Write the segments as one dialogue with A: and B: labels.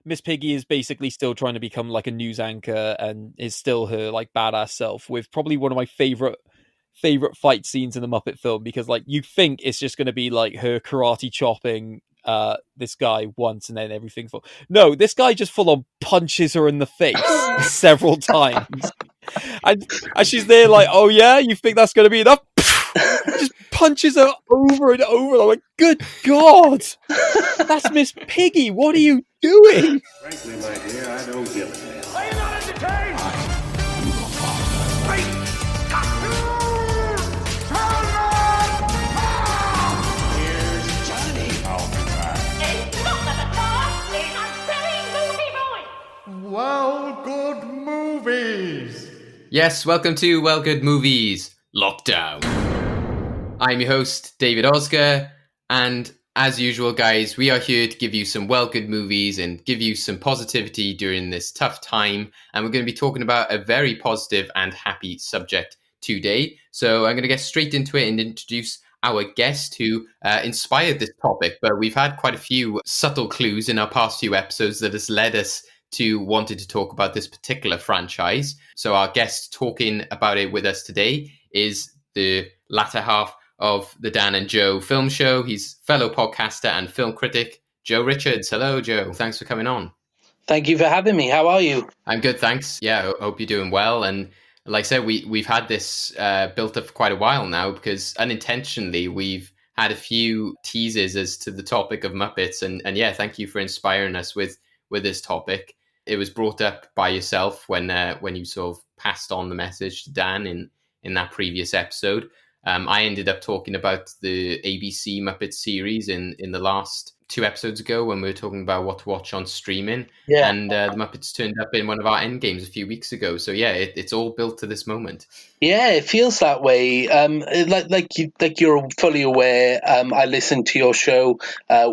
A: Miss Piggy is basically still trying to become like a news anchor and is still her like badass self, with probably one of my favorite fight scenes in the Muppet film, because like you think it's just going to be like her karate chopping this guy once and then everything for no, this guy just full on punches her in the face several times. And she's there like, oh yeah, you think that's going to be enough? Just punches her over and over. I'm like, good God, that's Miss Piggy. What are you doing?
B: Frankly, my dear, I don't give a damn. Are you not entertained? Wait! Here's Johnny. I'll be back.
C: It's not the car. It's a very movie boy.
D: Well, good movies.
E: Yes, welcome to Well Good Movies Lockdown. I'm your host, David Oscar, and as usual, guys, we are here to give you some well good movies and give you some positivity during this tough time. And we're going to be talking about a very positive and happy subject today. So I'm going to get straight into it and introduce our guest who inspired this topic. But we've had quite a few subtle clues in our past few episodes that has led us to wanting to talk about this particular franchise. So our guest talking about it with us today is the latter half of the Dan and Joe film show. He's fellow podcaster and film critic, Joe Richards. Hello, Joe. Thanks for coming on.
F: Thank you for having me. How are you?
E: I'm good, thanks. Yeah, I hope you're doing well. And like I said, we've had this built up for quite a while now, because unintentionally we've had a few teasers as to the topic of Muppets. And yeah, thank you for inspiring us with this topic. It was brought up by yourself when you sort of passed on the message to Dan in that previous episode. I ended up talking about the ABC Muppet series in the last 2 episodes ago when we were talking about what to watch on streaming.
F: Yeah.
E: And the Muppets turned up in one of our end games a few weeks ago. So yeah, it's all built to this moment.
F: Yeah, it feels that way. Like you're fully aware, I listen to your show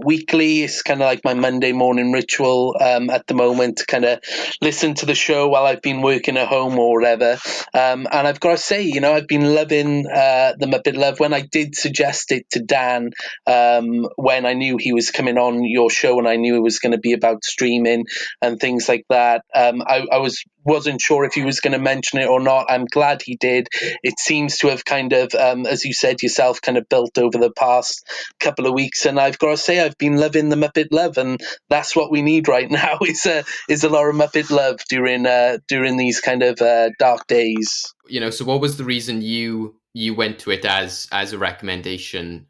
F: weekly. It's kind of like my Monday morning ritual at the moment, to kind of listen to the show while I've been working at home or whatever. And I've got to say, I've been loving the Muppet Love. When I did suggest it to Dan, when I knew he was coming on your show and I knew it was going to be about streaming and things like that, I wasn't sure if he was going to mention it or not. I'm glad he did. It seems to have kind of, as you said yourself, kind of built over the past couple of weeks. And I've got to say, I've been loving the Muppet Love, and that's what we need right now is a lot of Muppet Love during these kind of dark days.
E: So what was the reason you went to it as a recommendation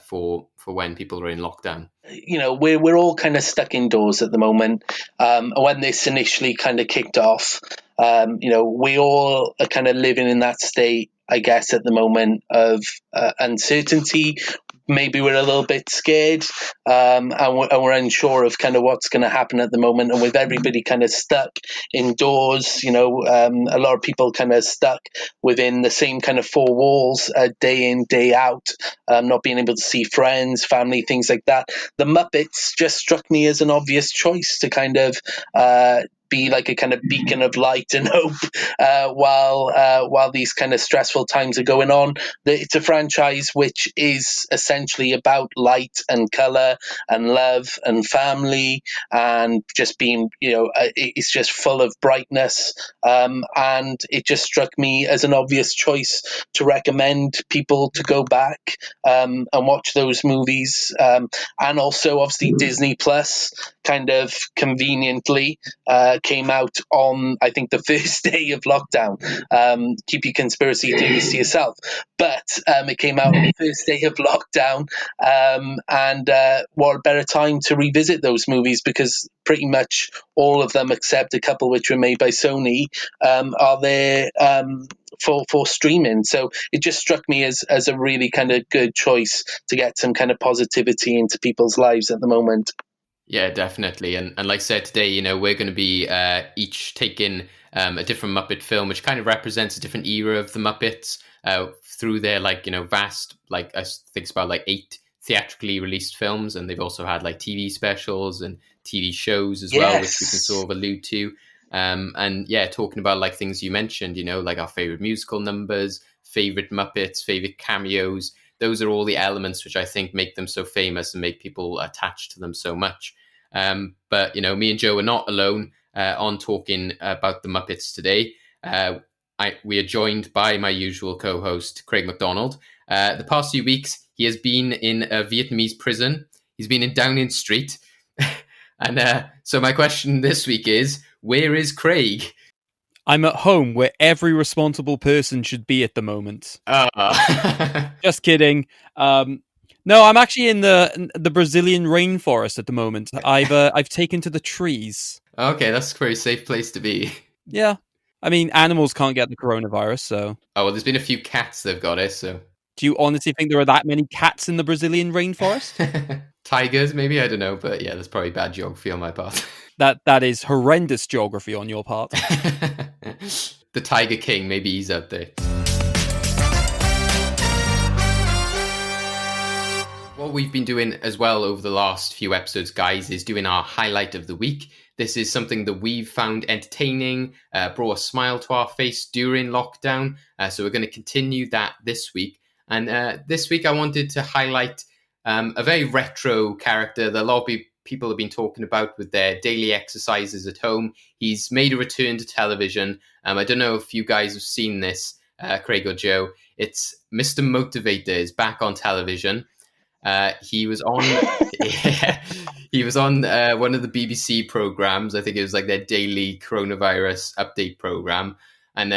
E: for when people are in lockdown?
F: We're all kind of stuck indoors at the moment. When this initially kind of kicked off, we all are kind of living in that state, I guess, at the moment of uncertainty. Maybe we're a little bit scared, and we're unsure of kind of what's going to happen at the moment. And with everybody kind of stuck indoors, a lot of people kind of stuck within the same kind of 4 walls, day in, day out, not being able to see friends, family, things like that. The Muppets just struck me as an obvious choice to kind of be like a kind of beacon of light and hope while these kind of stressful times are going on. It's a franchise which is essentially about light and color and love and family and just being, it's just full of brightness. And it just struck me as an obvious choice to recommend people to go back and watch those movies. And also, obviously, Disney Plus kind of conveniently came out on, I think, the first day of lockdown. Keep your conspiracy theories to yourself. But it came out on the first day of lockdown. And what a better time to revisit those movies, because pretty much all of them, except a couple which were made by Sony, are there for streaming. So it just struck me as a really kind of good choice to get some kind of positivity into people's lives at the moment.
E: Yeah, definitely. And like I said today, we're going to be each taking a different Muppet film, which kind of represents a different era of the Muppets through their vast, I think it's about 8 theatrically released films. And they've also had TV specials and TV shows as well, which we can sort of allude to. And yeah, talking about things you mentioned, our favorite musical numbers, favorite Muppets, favorite cameos. Those are all the elements which I think make them so famous and make people attached to them so much. But, me and Joe are not alone on talking about the Muppets today. We are joined by my usual co-host, Craig MacDonald. The past few weeks, he has been in a Vietnamese prison. He's been in Downing Street. And so my question this week is, where is Craig?
A: I'm at home, where every responsible person should be at the moment. Just kidding. No, I'm actually in the Brazilian rainforest at the moment. I've taken to the trees.
E: Okay, that's a very safe place to be.
A: Yeah. I mean, animals can't get the coronavirus, so...
E: Oh, well, there's been a few cats that have got it, so...
A: Do you honestly think there are that many cats in the Brazilian rainforest?
E: Tigers, maybe? I don't know, but yeah, that's probably bad geography on my part.
A: That is horrendous geography on your part.
E: The Tiger King, maybe he's out there. What we've been doing as well over the last few episodes, guys, is doing our highlight of the week. This is something that we've found entertaining, brought a smile to our face during lockdown. So we're going to continue that this week. And this week I wanted to highlight a very retro character that a lot of people have been talking about with their daily exercises at home. He's made a return to television. I don't know if you guys have seen this, Craig or Joe. It's Mr. Motivator is back on television. He was on one of the BBC programs. I think it was like their daily coronavirus update program. And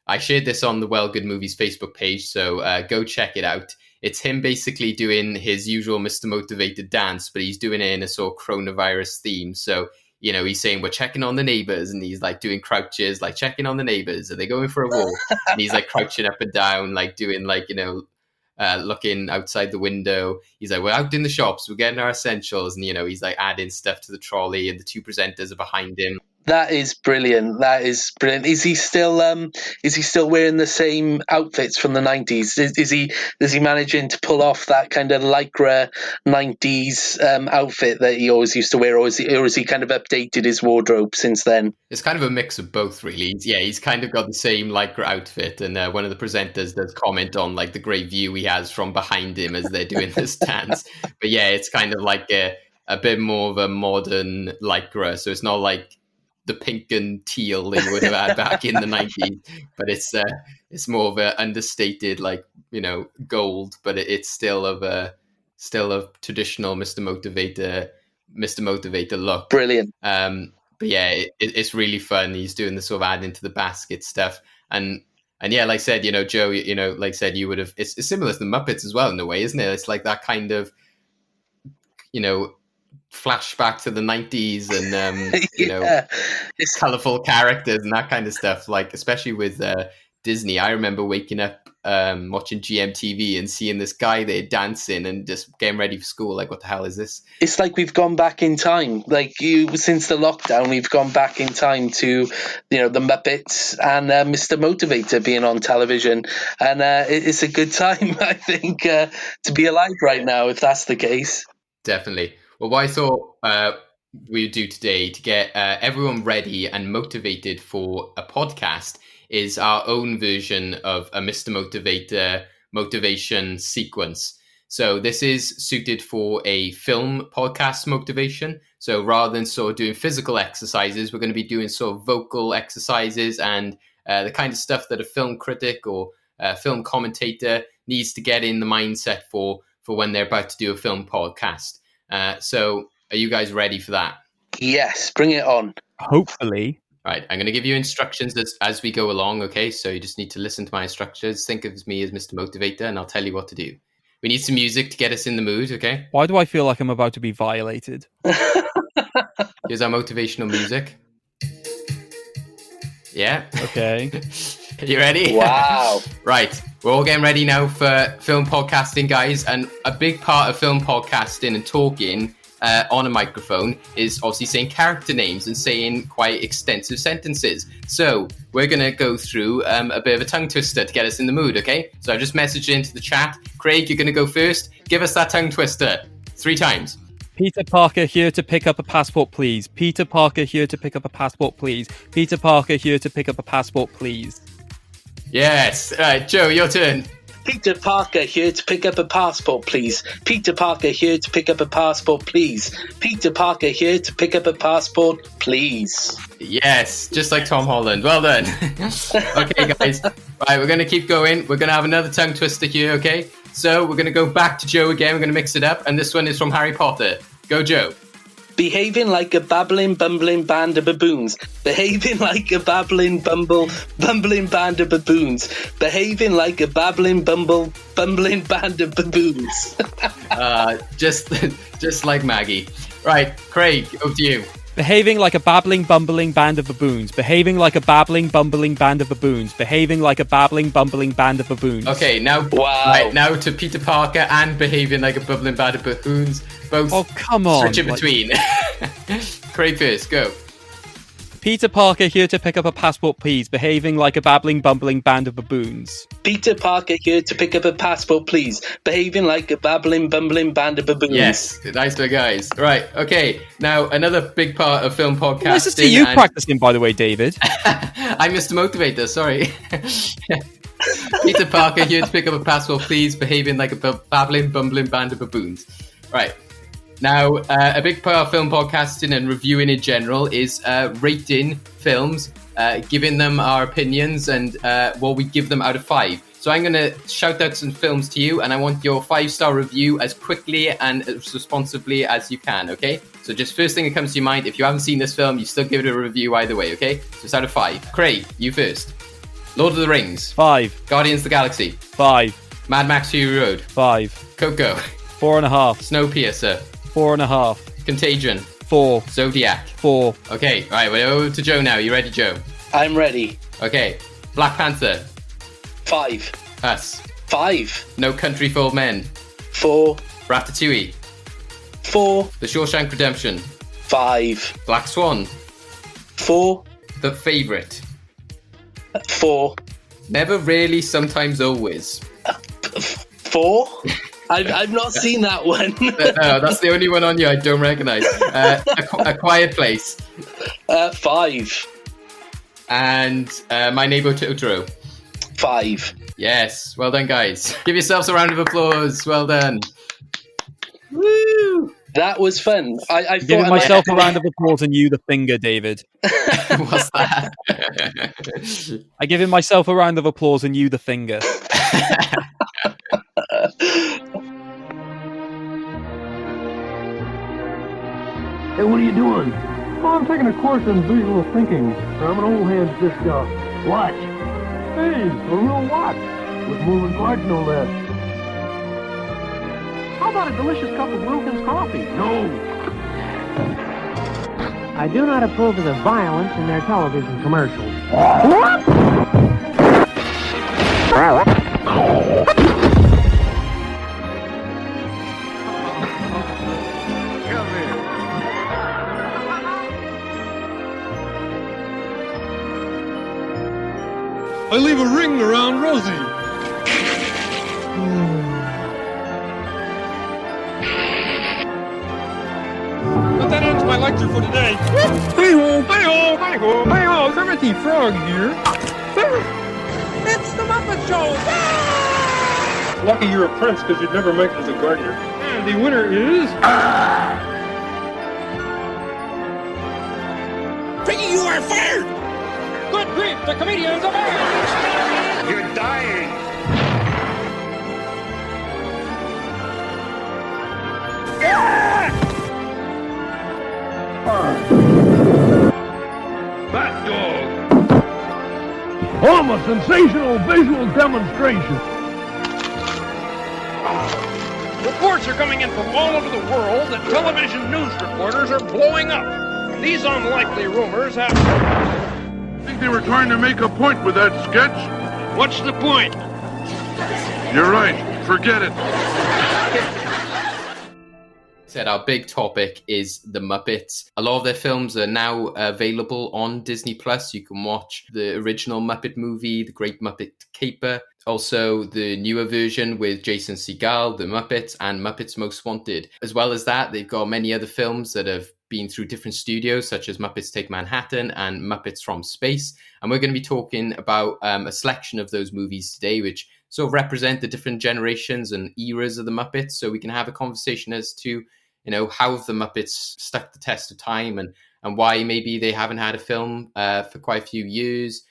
E: I shared this on the Well Good Movies Facebook page, so go check it out. It's him basically doing his usual Mr. Motivated dance, but he's doing it in a sort of coronavirus theme. So, he's saying, we're checking on the neighbors, and he's like doing crouches, like checking on the neighbors. Are they going for a walk? And he's like crouching up and down, like doing like, looking outside the window. He's like, we're out in the shops, we're getting our essentials. And, he's like adding stuff to the trolley, and the two presenters are behind him.
F: That is brilliant. Is he still wearing the same outfits from the 90s? Is he managing to pull off that kind of lycra 90s outfit that he always used to wear, or has he kind of updated his wardrobe since then?
E: It's kind of a mix of both, really. Yeah, he's kind of got the same lycra outfit, and one of the presenters does comment on like the great view he has from behind him as they're doing this dance. But yeah, it's kind of like a bit more of a modern lycra, so it's not like the pink and teal they would have had back in the 90s, but it's more of a understated, like, gold, but it's still of traditional Mr. Motivator look.
F: Brilliant.
E: But yeah, it's really fun. He's doing the sort of adding to the basket stuff, and yeah, like I said, Joe, like I said, you would have. It's similar to the Muppets as well in a way, isn't it? It's like that kind of, flashback to the 90s and colorful characters and that kind of stuff, like especially with Disney. I remember waking up watching GMTV and seeing this guy there dancing and just getting ready for school, like, what the hell is this? It's
F: like we've gone back in time, since the lockdown we've gone back in time to the Muppets and Mr. Motivator being on television, and it's a good time I think to be alive right now, if that's the case.
E: Definitely. Well, what I thought we would do today to get everyone ready and motivated for a podcast is our own version of a Mr. Motivator motivation sequence. So this is suited for a film podcast motivation. So rather than sort of doing physical exercises, we're going to be doing sort of vocal exercises and the kind of stuff that a film critic or a film commentator needs to get in the mindset for when they're about to do a film podcast. So are you guys ready for that?
F: Yes, bring it on.
A: Hopefully.
E: Right, I'm going to give you instructions as we go along, okay? So you just need to listen to my instructions. Think of me as Mr. Motivator, and I'll tell you what to do. We need some music to get us in the mood, okay?
A: Why do I feel like I'm about to be violated?
E: Here's our motivational music. Yeah?
A: Okay.
E: You ready?
F: Wow.
E: Right, we're all getting ready now for film podcasting, guys. And a big part of film podcasting and talking on a microphone is obviously saying character names and saying quite extensive sentences. So we're going to go through a bit of a tongue twister to get us in the mood, okay? So I've just messaged into the chat. Craig, you're going to go first. Give us that tongue twister 3 times.
A: Peter Parker here to pick up a passport, please. Peter Parker here to pick up a passport, please. Peter Parker here to pick up a passport, please.
E: Yes. All right, Joe, your turn.
F: Peter Parker here to pick up a passport, please. Peter Parker here to pick up a passport, please. Peter Parker here to pick up a passport, please.
E: Yes, just like Tom Holland. Well done. Okay, guys. Right, we're going to keep going. We're going to have another tongue twister here, okay? So we're going to go back to Joe again. We're going to mix it up. And this one is from Harry Potter. Go, Joe.
F: Behaving like a babbling, bumbling band of baboons. Behaving like a babbling, bumbling band of baboons. Behaving like a babbling, bumbling band of baboons.
E: Just like Maggie. Right, Craig, over to you.
A: Behaving like a babbling, bumbling band of baboons. Behaving like a babbling, bumbling band of baboons. Behaving like a babbling, bumbling band of baboons.
E: Okay, now,
F: Wow.
E: right, now to Peter Parker and behaving like a bubbling band of baboons. Both
A: Oh, come on.
E: switch in between. Craig first, go.
A: Peter Parker here to pick up a passport, please. Behaving like a babbling, bumbling band of baboons.
F: Peter Parker here to pick up a passport, please. Behaving like a babbling, bumbling band of baboons.
E: Yes, nice one, guys. Right, okay. Now, another big part of film podcasting.
A: Nice to see you practicing, by the way, David.
E: I'm Mr. Motivator, sorry. Peter Parker here to pick up a passport, please. Behaving like a babbling, bumbling band of baboons. Right. Now, a big part of film podcasting and reviewing in general is rating films, giving them our opinions and what we give them out of 5. So I'm going to shout out some films to you, and I want your 5-star review as quickly and as responsibly as you can, okay? So just first thing that comes to your mind, if you haven't seen this film, you still give it a review either way, okay? So it's out of 5. Craig, you first. Lord of the Rings.
A: 5.
E: Guardians of the Galaxy.
A: 5.
E: Mad Max Fury Road.
A: 5.
E: Coco.
A: 4.5.
E: Snowpiercer.
A: 4.5.
E: Contagion.
A: 4.
E: Zodiac.
A: 4.
E: Okay, all right, we're over to Joe now. You ready, Joe?
F: I'm ready.
E: Okay. Black Panther.
F: 5.
E: Us.
F: 5.
E: No Country for Old Men.
F: 4.
E: Ratatouille.
F: 4.
E: The Shawshank Redemption.
F: 5.
E: Black Swan.
F: 4.
E: The Favourite.
F: 4.
E: Never Really, Sometimes Always.
F: 4. I've not seen that one.
E: No, that's the only one on you I don't recognise. A Quiet Place.
F: 5.
E: And My Neighbor Totoro.
F: 5.
E: Yes, well done, guys. Give yourselves a round of applause. Well done.
F: Woo! That was fun. I thought
A: Giving
F: I
A: myself
F: might...
A: a round of applause and you the finger, David.
E: What's that?
A: I give myself a round of applause and you the finger.
G: Hey, what are you doing? Oh, I'm taking a course in visual thinking. I'm an old hand disc watch. Hey, a real watch. With moving parts, no less. How about a delicious cup of Wilkins coffee? No. I do not approve of the violence in their television commercials.
D: I leave a ring around Rosie. But that ends my lecture for today. Hey-ho, hey-ho, hey-ho, hey-ho, Kermit Frog here. It's the Muppet Show! Lucky you're a prince, because you'd never make it as a gardener. And the winner is... Piggy, you are fired! Good grief, the comedian's a man!
B: You're dying.
D: Bat dog! Oh, a sensational visual demonstration! Reports are coming in from all over the world that television news reporters are blowing up. These unlikely rumors have... I think they were trying to make a point with that sketch. What's the point? You're right. Forget it.
E: Said our big topic is the Muppets. A lot of their films are now available on Disney Plus. You can watch the original Muppet movie, The Great Muppet Caper, also the newer version with Jason Segel, The Muppets, and Muppets Most Wanted. As well as that, they've got many other films that have been through different studios, such as Muppets Take Manhattan and Muppets from Space. And we're going to be talking about a selection of those movies today, which sort of represent the different generations and eras of the Muppets, so we can have a conversation as to, how have the Muppets stuck the test of time, and why maybe they haven't had a film for quite a few years.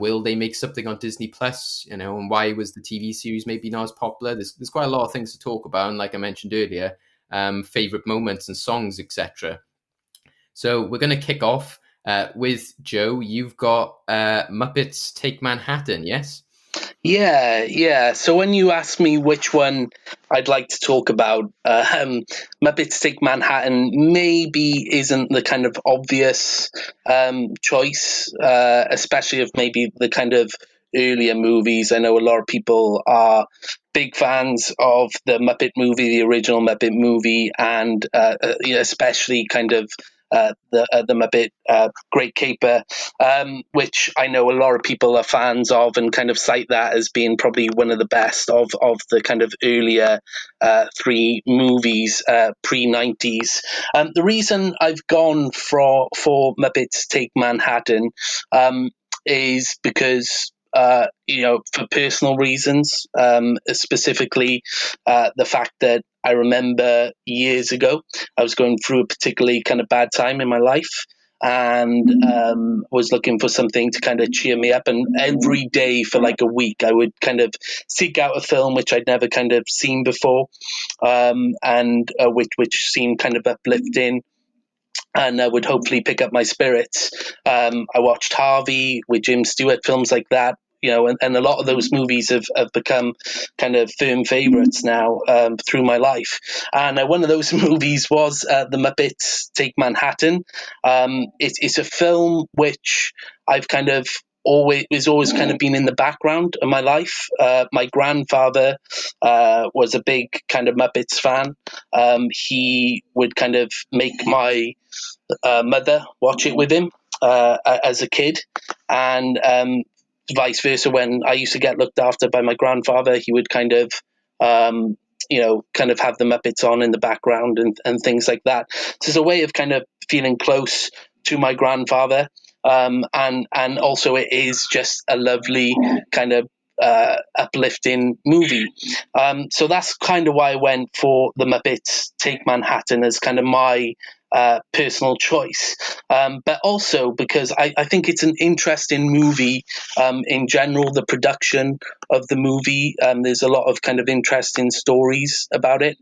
E: Will they make something on Disney Plus? And why was the TV series maybe not as popular? There's quite a lot of things to talk about, and like I mentioned earlier, favorite moments and songs, etc. So we're going to kick off with Joe. You've got Muppets Take Manhattan, yes?
F: Yeah. So when you ask me which one I'd like to talk about, Muppets Take Manhattan maybe isn't the kind of obvious choice, especially of maybe the kind of earlier movies. I know a lot of people are big fans of the Muppet movie, the original Muppet movie, and especially kind of the Muppet Great Caper, which I know a lot of people are fans of and kind of cite that as being probably one of the best of the kind of earlier three movies pre-90s. The reason I've gone for Muppets Take Manhattan is because for personal reasons, specifically the fact that I remember years ago I was going through a particularly kind of bad time in my life, and was looking for something to kind of cheer me up. And every day for like a week, I would kind of seek out a film which I'd never kind of seen before, and which seemed kind of uplifting, and would hopefully pick up my spirits. I watched Harvey with Jim Stewart, films like that. And a lot of those movies have become kind of firm favorites now through my life. And one of those movies was The Muppets Take Manhattan. It's a film which I've kind of always kind of been in the background of my life. My grandfather was a big kind of Muppets fan. He would kind of make my mother watch it with him as a kid, and vice versa. When I used to get looked after by my grandfather, he would kind of kind of have the Muppets on in the background and things like that. So it's a way of kind of feeling close to my grandfather, and also it is just a lovely kind of uplifting movie. So that's kind of why I went for The Muppets Take Manhattan as kind of my personal choice, but also because I think it's an interesting movie in general. The production of the movie, there's a lot of kind of interesting stories about it,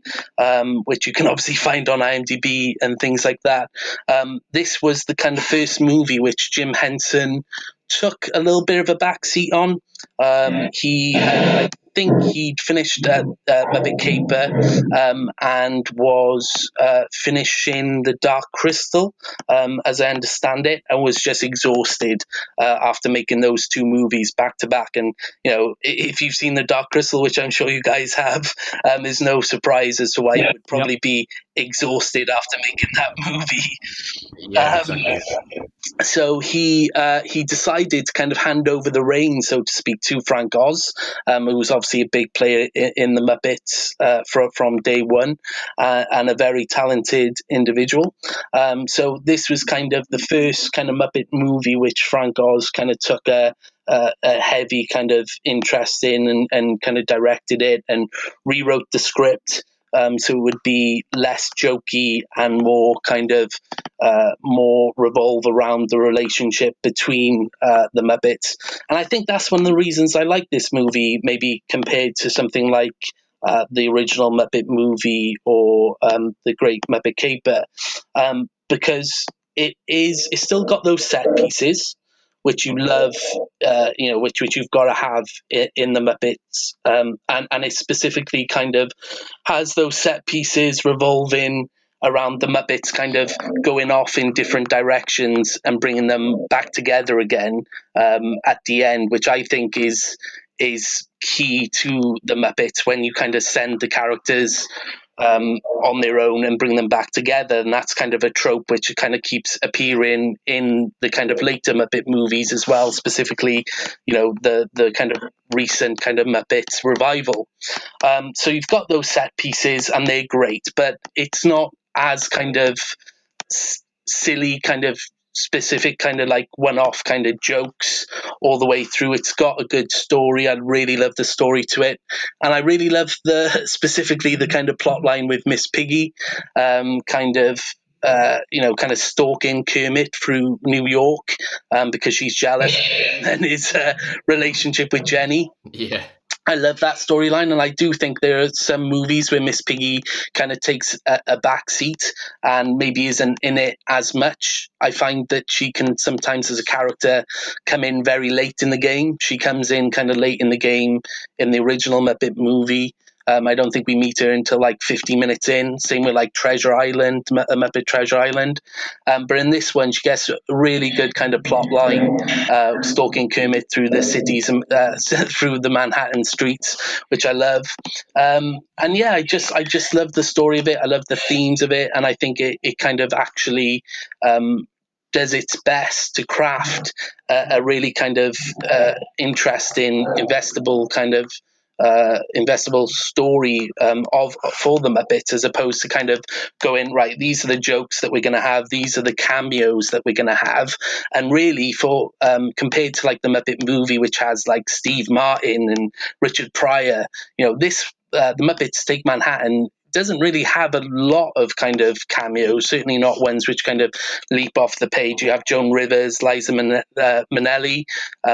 F: which you can obviously find on IMDb and things like that. This was the kind of first movie which Jim Henson took a little bit of a backseat on. I think he'd finished Muppet Caper, and was finishing The Dark Crystal, as I understand it, and was just exhausted after making those two movies back to back. And if you've seen The Dark Crystal, which I'm sure you guys have, there's no surprise as to why you would probably be exhausted after making that movie.
E: Yeah, exactly.
F: So he decided to kind of hand over the reins, so to speak, to Frank Oz, who was obviously a big player in the Muppets from day one, and a very talented individual. So this was kind of the first kind of Muppet movie which Frank Oz kind of took a heavy kind of interest in, and kind of directed it and rewrote the script. So it would be less jokey and more kind of more revolve around the relationship between the Muppets. And I think that's one of the reasons I like this movie, maybe compared to something like the original Muppet movie or the Great Muppet Caper, because it's still got those set pieces which you love, which you've got to have in the Muppets, and it specifically kind of has those set pieces revolving around the Muppets kind of going off in different directions and bringing them back together again at the end, which I think is key to the Muppets, when you kind of send the characters on their own and bring them back together. And that's kind of a trope which kind of keeps appearing in the kind of later Muppet movies as well, specifically, the kind of recent kind of Muppets revival. So you've got those set pieces and they're great, but it's not as kind of silly kind of specific kind of like one-off kind of jokes all the way through. It's got a good story. I really love the story to it, and I really love specifically the kind of plot line with Miss Piggy, kind of kind of stalking Kermit through New York because she's jealous, and his relationship with Jenny.
E: Yeah.
F: I love that storyline, and I do think there are some movies where Miss Piggy kind of takes a back seat and maybe isn't in it as much. I find that she can sometimes, as a character, come in very late in the game. She comes in kind of late in the game in the original Muppet movie. I don't think we meet her until like 50 minutes in. Same with like Treasure Island, Muppet Treasure Island. But in this one, she gets a really good kind of plot line, stalking Kermit through the cities, through the Manhattan streets, which I love. And yeah, I just love the story of it. I love the themes of it, and I think it kind of actually does its best to craft a really kind of interesting, investable story for the Muppets, as opposed to kind of going, right, these are the jokes that we're going to have, these are the cameos that we're going to have. And really, for compared to like the Muppet movie, which has like Steve Martin and Richard Pryor, this the Muppets Take Manhattan doesn't really have a lot of kind of cameos, certainly not ones which kind of leap off the page. You have Joan Rivers, Liza Minnelli,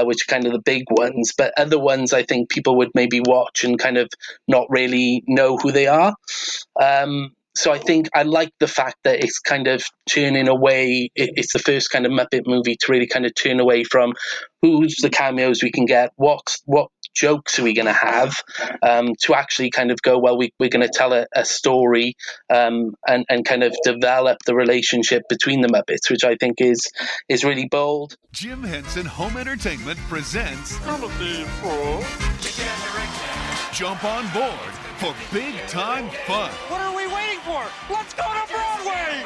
F: which are kind of the big ones, but other ones I think people would maybe watch and kind of not really know who they are. So I think I like the fact that it's kind of turning away. It's the first kind of Muppet movie to really kind of turn away from who's the cameos we can get, what jokes are we going to have, to actually kind of go, well, we're going to tell a story and kind of develop the relationship between the Muppets, which I think is really bold.
H: Jim Henson Home Entertainment presents Jump on Board for Big Time Fun.
C: What are we waiting for? Let's go to Broadway!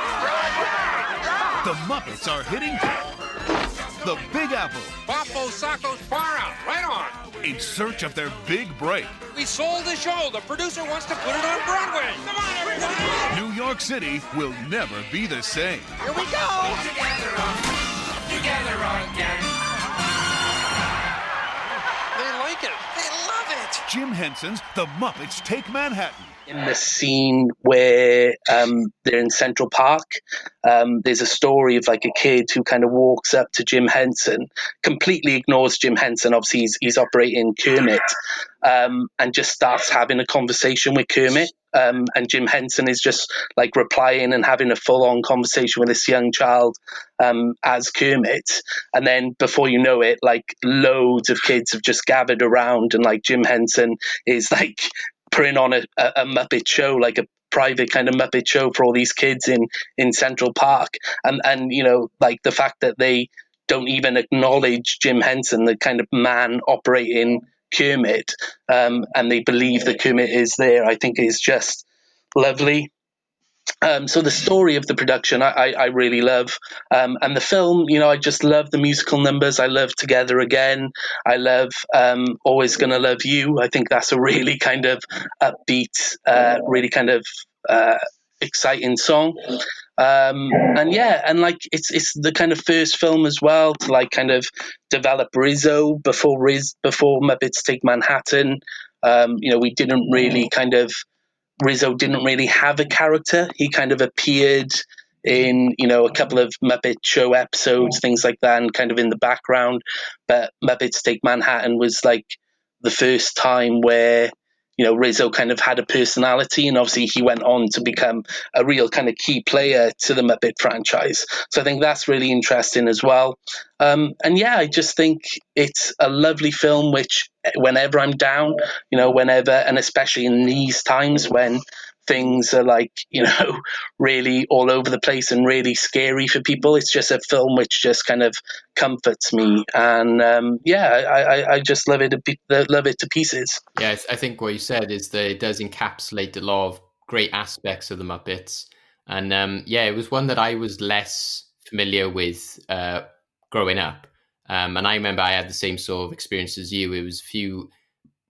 H: The Muppets are hitting the Big Apple
D: Bafo Sacco's far out. Right on.
H: in search of their big break.
D: We sold the show. The producer wants to put it on Broadway. Come on, everybody.
H: New York City will never be the same.
C: Here we go!
D: Together again. They like it. They love it.
H: Jim Henson's The Muppets Take Manhattan.
F: In the scene where they're in Central Park, there's a story of like a kid who kind of walks up to Jim Henson, completely ignores Jim Henson. Obviously, he's operating Kermit, and just starts having a conversation with Kermit. And Jim Henson is just like replying and having a full-on conversation with this young child as Kermit. And then before you know it, like loads of kids have just gathered around, and like Jim Henson is like putting on a Muppet show, like a private kind of Muppet show for all these kids in Central Park. And like the fact that they don't even acknowledge Jim Henson, the kind of man operating Kermit, and they believe that Kermit is there, I think is just lovely. So the story of the production, I really love. And the film, I just love the musical numbers. I love Together Again. I love Always Gonna Love You. I think that's a really kind of upbeat, really kind of exciting song. And like it's the kind of first film as well to like kind of develop Rizzo before Muppets Take Manhattan. We didn't really kind of, Rizzo didn't really have a character. He kind of appeared in, a couple of Muppet Show episodes, things like that, and kind of in the background. But Muppets Take Manhattan was like the first time where, Rizzo kind of had a personality, and obviously he went on to become a real kind of key player to the Muppet franchise. So I think that's really interesting as well. And yeah, I just think it's a lovely film, which whenever I'm down, whenever, and especially in these times when things are like, really all over the place and really scary for people, it's just a film which just kind of comforts me. And I just love it to pieces.
E: Yeah, I think what you said is that it does encapsulate a lot of great aspects of the Muppets. And it was one that I was less familiar with growing up. And I remember I had the same sort of experience as you. It was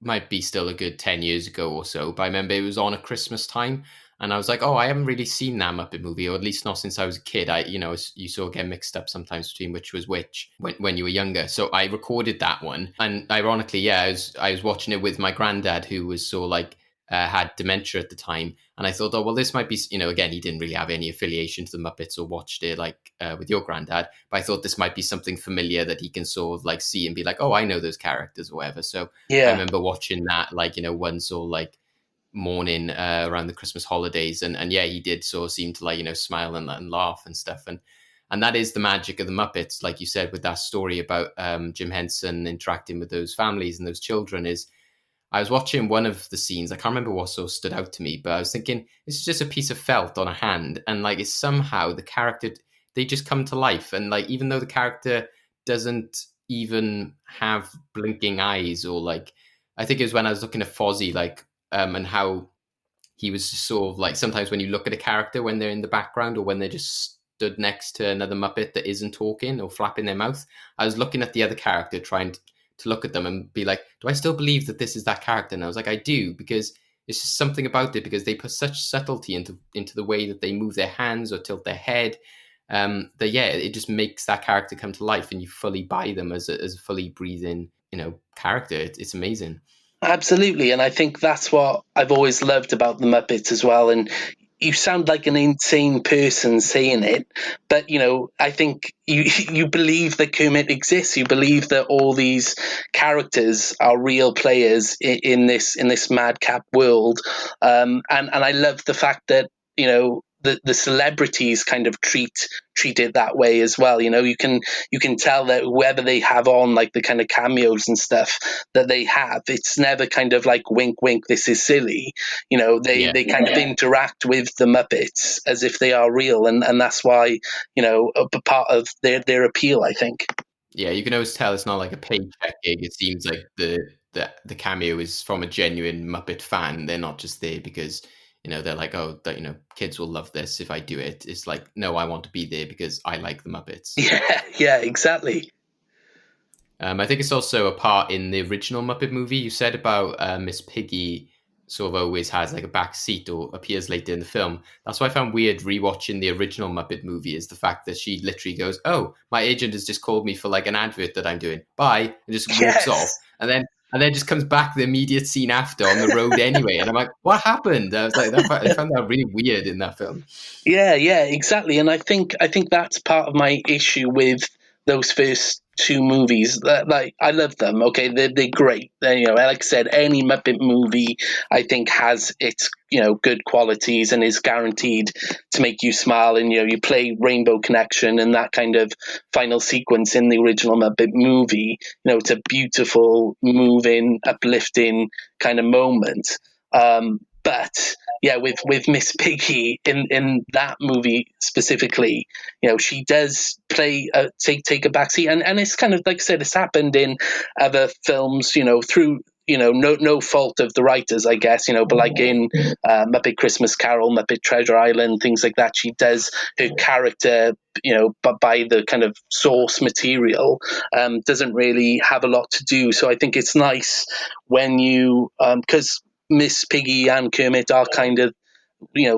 E: might be still a good 10 years ago or so, but I remember it was on at Christmas time, And I was like, oh, I haven't really seen that Muppet movie, or at least not since I was a kid. You sort of get mixed up sometimes between which was which when you were younger. So I recorded that one, and ironically, yeah, I was watching it with my granddad, who was sort of like had dementia at the time, and I thought, oh well, this might be, again, he didn't really have any affiliation to the Muppets or watched it like with your granddad, but I thought this might be something familiar that he can sort of like see and be like, oh, I know those characters or whatever. So I
F: Yeah.
E: remember watching that, like, one sort of like morning around the Christmas holidays, and yeah, he did sort of seem to, like, smile and laugh and stuff, and that is the magic of the Muppets, like you said, with that story about Jim Henson interacting with those families and those children. Is I was watching one of the scenes, I can't remember what sort of stood out to me, but I was thinking, this is just a piece of felt on a hand, and like, it's somehow the character, they just come to life, and like, even though the character doesn't even have blinking eyes, or like, I think it was when I was looking at Fozzie, like, and how he was just sort of like, sometimes when you look at a character when they're in the background, or when they're just stood next to another Muppet that isn't talking or flapping their mouth, I was looking at the other character, trying to look at them and be like, do I still believe that this is that character? And I was like, I do, because it's just something about it, because they put such subtlety into the way that they move their hands or tilt their head, that yeah, it just makes that character come to life, and you fully buy them as a fully breathing, character. It's amazing.
F: Absolutely, and I think that's what I've always loved about the Muppets as well. And you sound like an insane person saying it, but I think you believe that Kermit exists. You believe that all these characters are real players in this madcap world, and I love the fact that the celebrities kind of treat it that way as well. You can tell that whoever they have on, like the kind of cameos and stuff that they have, it's never kind of like wink wink, this is silly. They kind of interact with the Muppets as if they are real, and that's why a part of their appeal, I think.
E: Yeah, you can always tell it's not like a paycheck gig. It seems like the cameo is from a genuine Muppet fan. They're not just there because they're like, oh, kids will love this if I do it. It's like, no, I want to be there because I like the Muppets.
F: Yeah, exactly.
E: I think it's also a part in the original Muppet movie. You said about Miss Piggy sort of always has like a back seat or appears later in the film. That's what I found weird rewatching the original Muppet movie, is the fact that she literally goes, oh, my agent has just called me for like an advert that I'm doing. Bye. And just walks off. And then just comes back the immediate scene after on the road anyway. And I'm like, what happened? I was like, I found that really weird in that film.
F: Yeah, exactly. And I think that's part of my issue with those first two movies. Like, I love them. Okay, they're great. Like I said, any Muppet movie I think has its good qualities and is guaranteed to make you smile. And you play Rainbow Connection and that kind of final sequence in the original Muppet movie. It's a beautiful, moving, uplifting kind of moment. But yeah, with Miss Piggy in that movie specifically, she does play take a backseat, and it's kind of like I said, it's happened in other films, through no fault of the writers, I guess, but like in Muppet Christmas Carol, Muppet Treasure Island, things like that, she does her character, but by the kind of source material, doesn't really have a lot to do. So I think it's nice when you because Miss Piggy and Kermit are kind of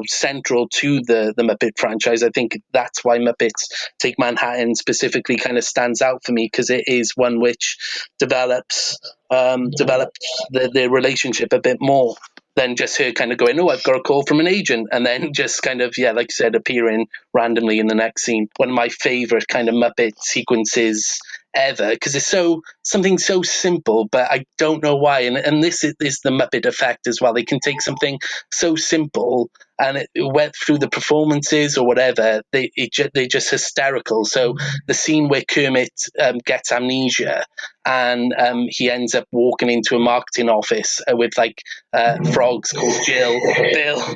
F: central to the Muppet franchise. I think that's why Muppets Take Manhattan specifically kind of stands out for me, because it is one which develops their relationship a bit more than just her kind of going, oh, I've got a call from an agent, and then just kind of, yeah, like I said, appearing randomly in the next scene. One of my favorite kind of Muppet sequences ever, because it's something so simple, but I don't know why. And this is the Muppet effect as well. They can take something so simple, and it went through the performances or whatever, they're just hysterical. So the scene where Kermit gets amnesia, and he ends up walking into a marketing office with like frogs called Jill, Bill,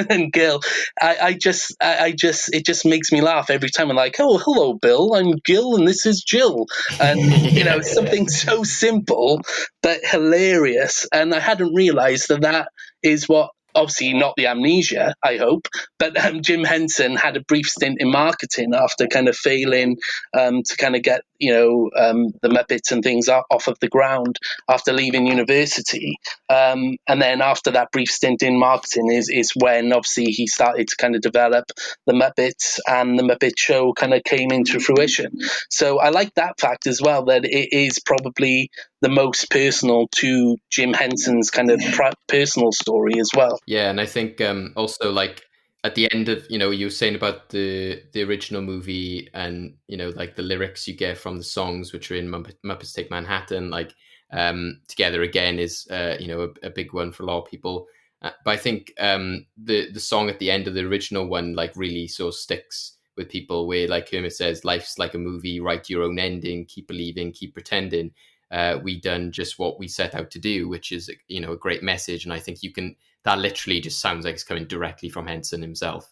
F: and Gil. It just makes me laugh every time. I'm like, oh, hello, Bill. I'm Gil, and this is Jill. And something so simple but hilarious. And I hadn't realised that is what obviously not the amnesia, I hope, but Jim Henson had a brief stint in marketing after kind of failing to kind of get, the Muppets and things off of the ground after leaving university. And then after that brief stint in marketing is when obviously he started to kind of develop the Muppets, and the Muppet Show kind of came into fruition. So I like that fact as well, that it is probably the most personal to Jim Henson's kind of personal story as well.
E: Yeah, and I think also like at the end of, you were saying about the original movie, and like the lyrics you get from the songs which are in Muppets Take Manhattan, like Together Again is a big one for a lot of people. But I think the song at the end of the original one like really sort of sticks with people, where like Kermit says, "Life's like a movie, write your own ending, keep believing, keep pretending. We done just what we set out to do," which is a great message. And I think that literally just sounds like it's coming directly from Henson himself.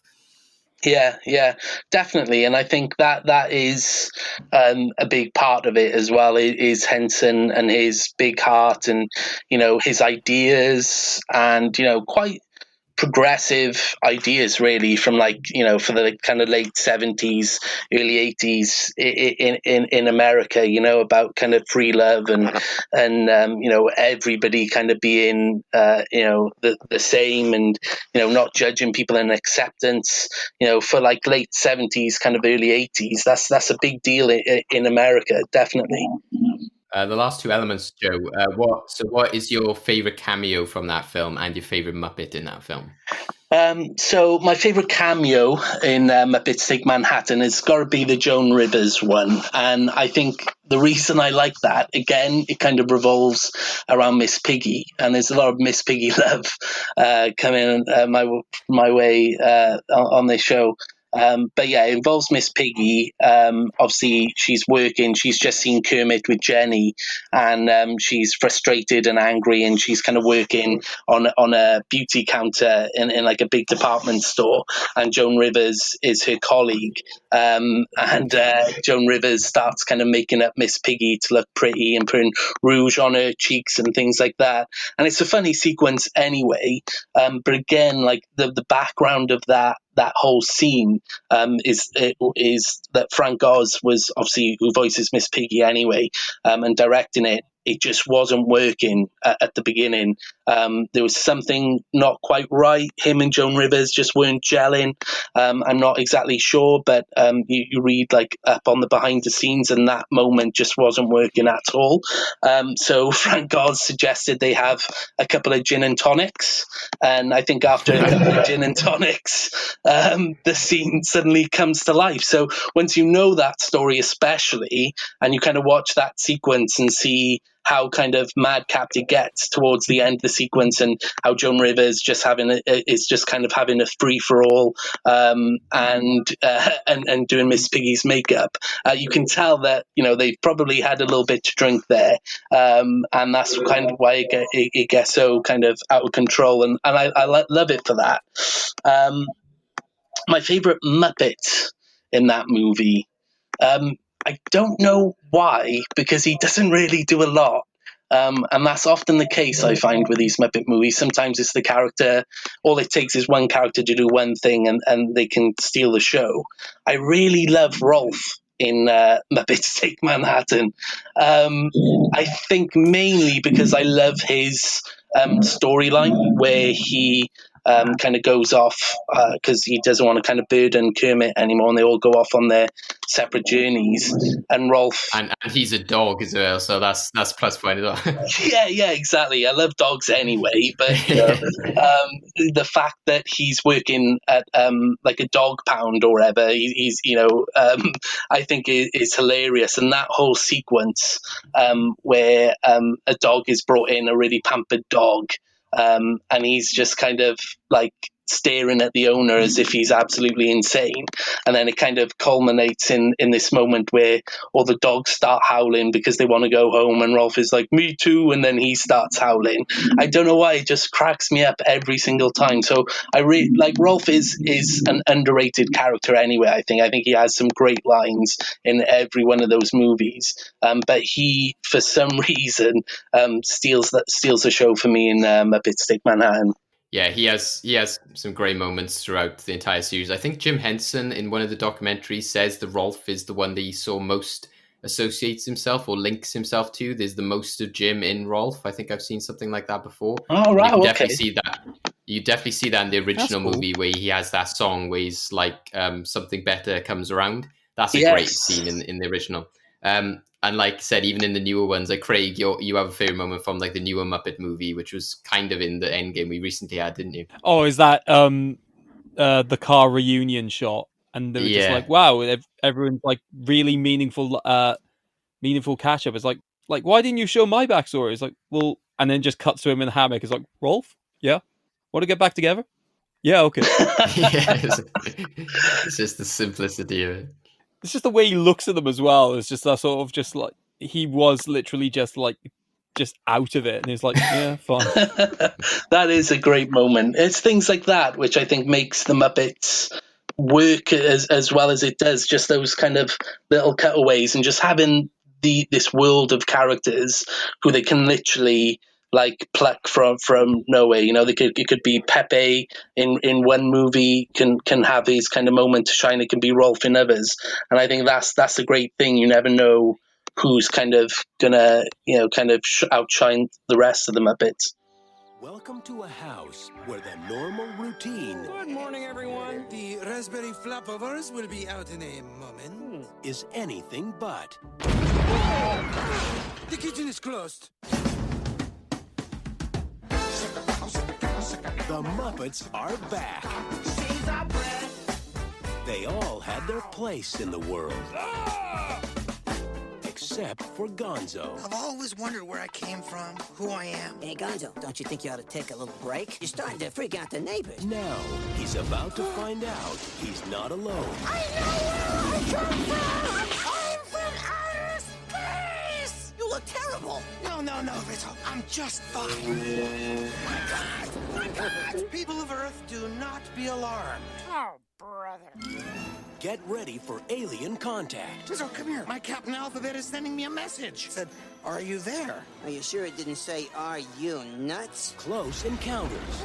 F: Yeah, definitely, and I think that is a big part of it as well. Is Henson and his big heart, and his ideas, and quite progressive ideas, really, from for the kind of late 70s, early 80s in America, about kind of free love, and everybody kind of being the same, and not judging people, and acceptance, for like late 70s, kind of early 80s. That's a big deal in America, definitely.
E: The last two elements, Joe. What is your favorite cameo from that film, and your favorite Muppet in that film?
F: So my favorite cameo in Muppets Take Manhattan has got to be the Joan Rivers one, and I think the reason I like that, again, it kind of revolves around Miss Piggy, and there's a lot of Miss Piggy love coming my way on this show. But yeah, it involves Miss Piggy. Obviously, she's working. She's just seen Kermit with Jenny, and she's frustrated and angry, and she's kind of working on a beauty counter in like a big department store. And Joan Rivers is her colleague, and Joan Rivers starts kind of making up Miss Piggy to look pretty and putting rouge on her cheeks and things like that. And it's a funny sequence anyway. But again, like the background of that whole scene is that Frank Oz was obviously who voices Miss Piggy anyway, and directing it. It just wasn't working at the beginning. There was something not quite right. Him and Joan Rivers just weren't gelling. I'm not exactly sure, but you read like up on the behind the scenes, and that moment just wasn't working at all. So Frank Oz suggested they have a couple of gin and tonics, and I think after a couple of gin and tonics, the scene suddenly comes to life. So once you know that story, especially, and you kind of watch that sequence and see how kind of madcapped it gets towards the end of the sequence, and how Joan Rivers is just kind of having a free for all, and doing Miss Piggy's makeup. You can tell that they probably had a little bit to drink there, and that's kind of why it gets so kind of out of control, and I love it for that. My favorite Muppet in that movie. I don't know why, because he doesn't really do a lot. And that's often the case, I find, with these Muppet movies. Sometimes it's the character, all it takes is one character to do one thing, and they can steal the show. I really love Rolf in Muppets Take Manhattan. I think mainly because I love his storyline, where he kind of goes off because he doesn't want to kind of burden Kermit anymore, and they all go off on their separate journeys. And Rolf,
E: and he's a dog as well, so that's plus point as well.
F: yeah, exactly. I love dogs anyway, but the fact that he's working at like a dog pound or whatever, he's I think is hilarious. And that whole sequence where a dog is brought in, a really pampered dog, and he's just kind of like staring at the owner as if he's absolutely insane, and then it kind of culminates in this moment where all the dogs start howling because they want to go home, and Rolf is like, me too, and then he starts howling. I don't know why, it just cracks me up every single time. So I really like Rolf is an underrated character anyway. I think he has some great lines in every one of those movies, but he for some reason steals the show for me in Muppets Take Manhattan.
E: Yeah, he has some great moments throughout the entire series. I think Jim Henson in one of the documentaries says the Rolf is the one that he saw most associates himself or links himself to. There's the most of Jim in Rolf. I think I've seen something like that before.
F: Oh,
E: And you
F: right,
E: can
F: okay.
E: definitely see that. You definitely see that in the
A: That's
E: original
A: cool.
E: movie where he has that song where he's like something better comes around. That's a great
F: Yes.
E: scene in the original. And like I said, even in the newer ones, like Craig, you have a favorite moment from like the newer Muppet movie, which was kind of in the end game we recently had, didn't you?
A: Oh, is that the car reunion shot? And they were just
E: Yeah.
A: like, wow, everyone's like really meaningful catch up. It's like why didn't you show my backstory? It's like, well, and then just cuts to him in the hammock. It's like, Rolf, yeah, want to get back together? Yeah, okay.
E: Yeah, it's just the simplicity of it.
A: It's just the way he looks at them as well. It's just that sort of just like he was literally just out of it, and he's like, yeah, fine.
F: That is a great moment. It's things like that which I think makes the Muppets work as well as it does. Just those kind of little cutaways and just having this world of characters who they can literally like pluck from nowhere. You know, it could be Pepe in one movie can have his kind of moment to shine. It can be Rolf in others, and I think that's a great thing. You never know who's kind of gonna outshine the rest of the Muppets.
I: Welcome to a house where the normal routine.
J: Good morning, everyone.
I: The raspberry flapovers will be out in a moment. Is anything but. The kitchen is closed. The Muppets are back. They all had their place in the world. Except for Gonzo.
K: I've always wondered where I came from, who I am.
L: Hey, Gonzo, don't you think you ought to take a little break? You're starting to freak out the neighbors.
I: Now, he's about to find out he's not alone.
K: I know where I come from! I'm from outer space!
L: You look terrible.
K: No, Vito. I'm just fine. My God! People of Earth, do not be alarmed. Oh, brother.
I: Get ready for alien contact.
K: Vito, come here. My Captain Alphabet is sending me a message. It said, are you there?
L: Are you sure it didn't say, are you nuts?
I: Close encounters.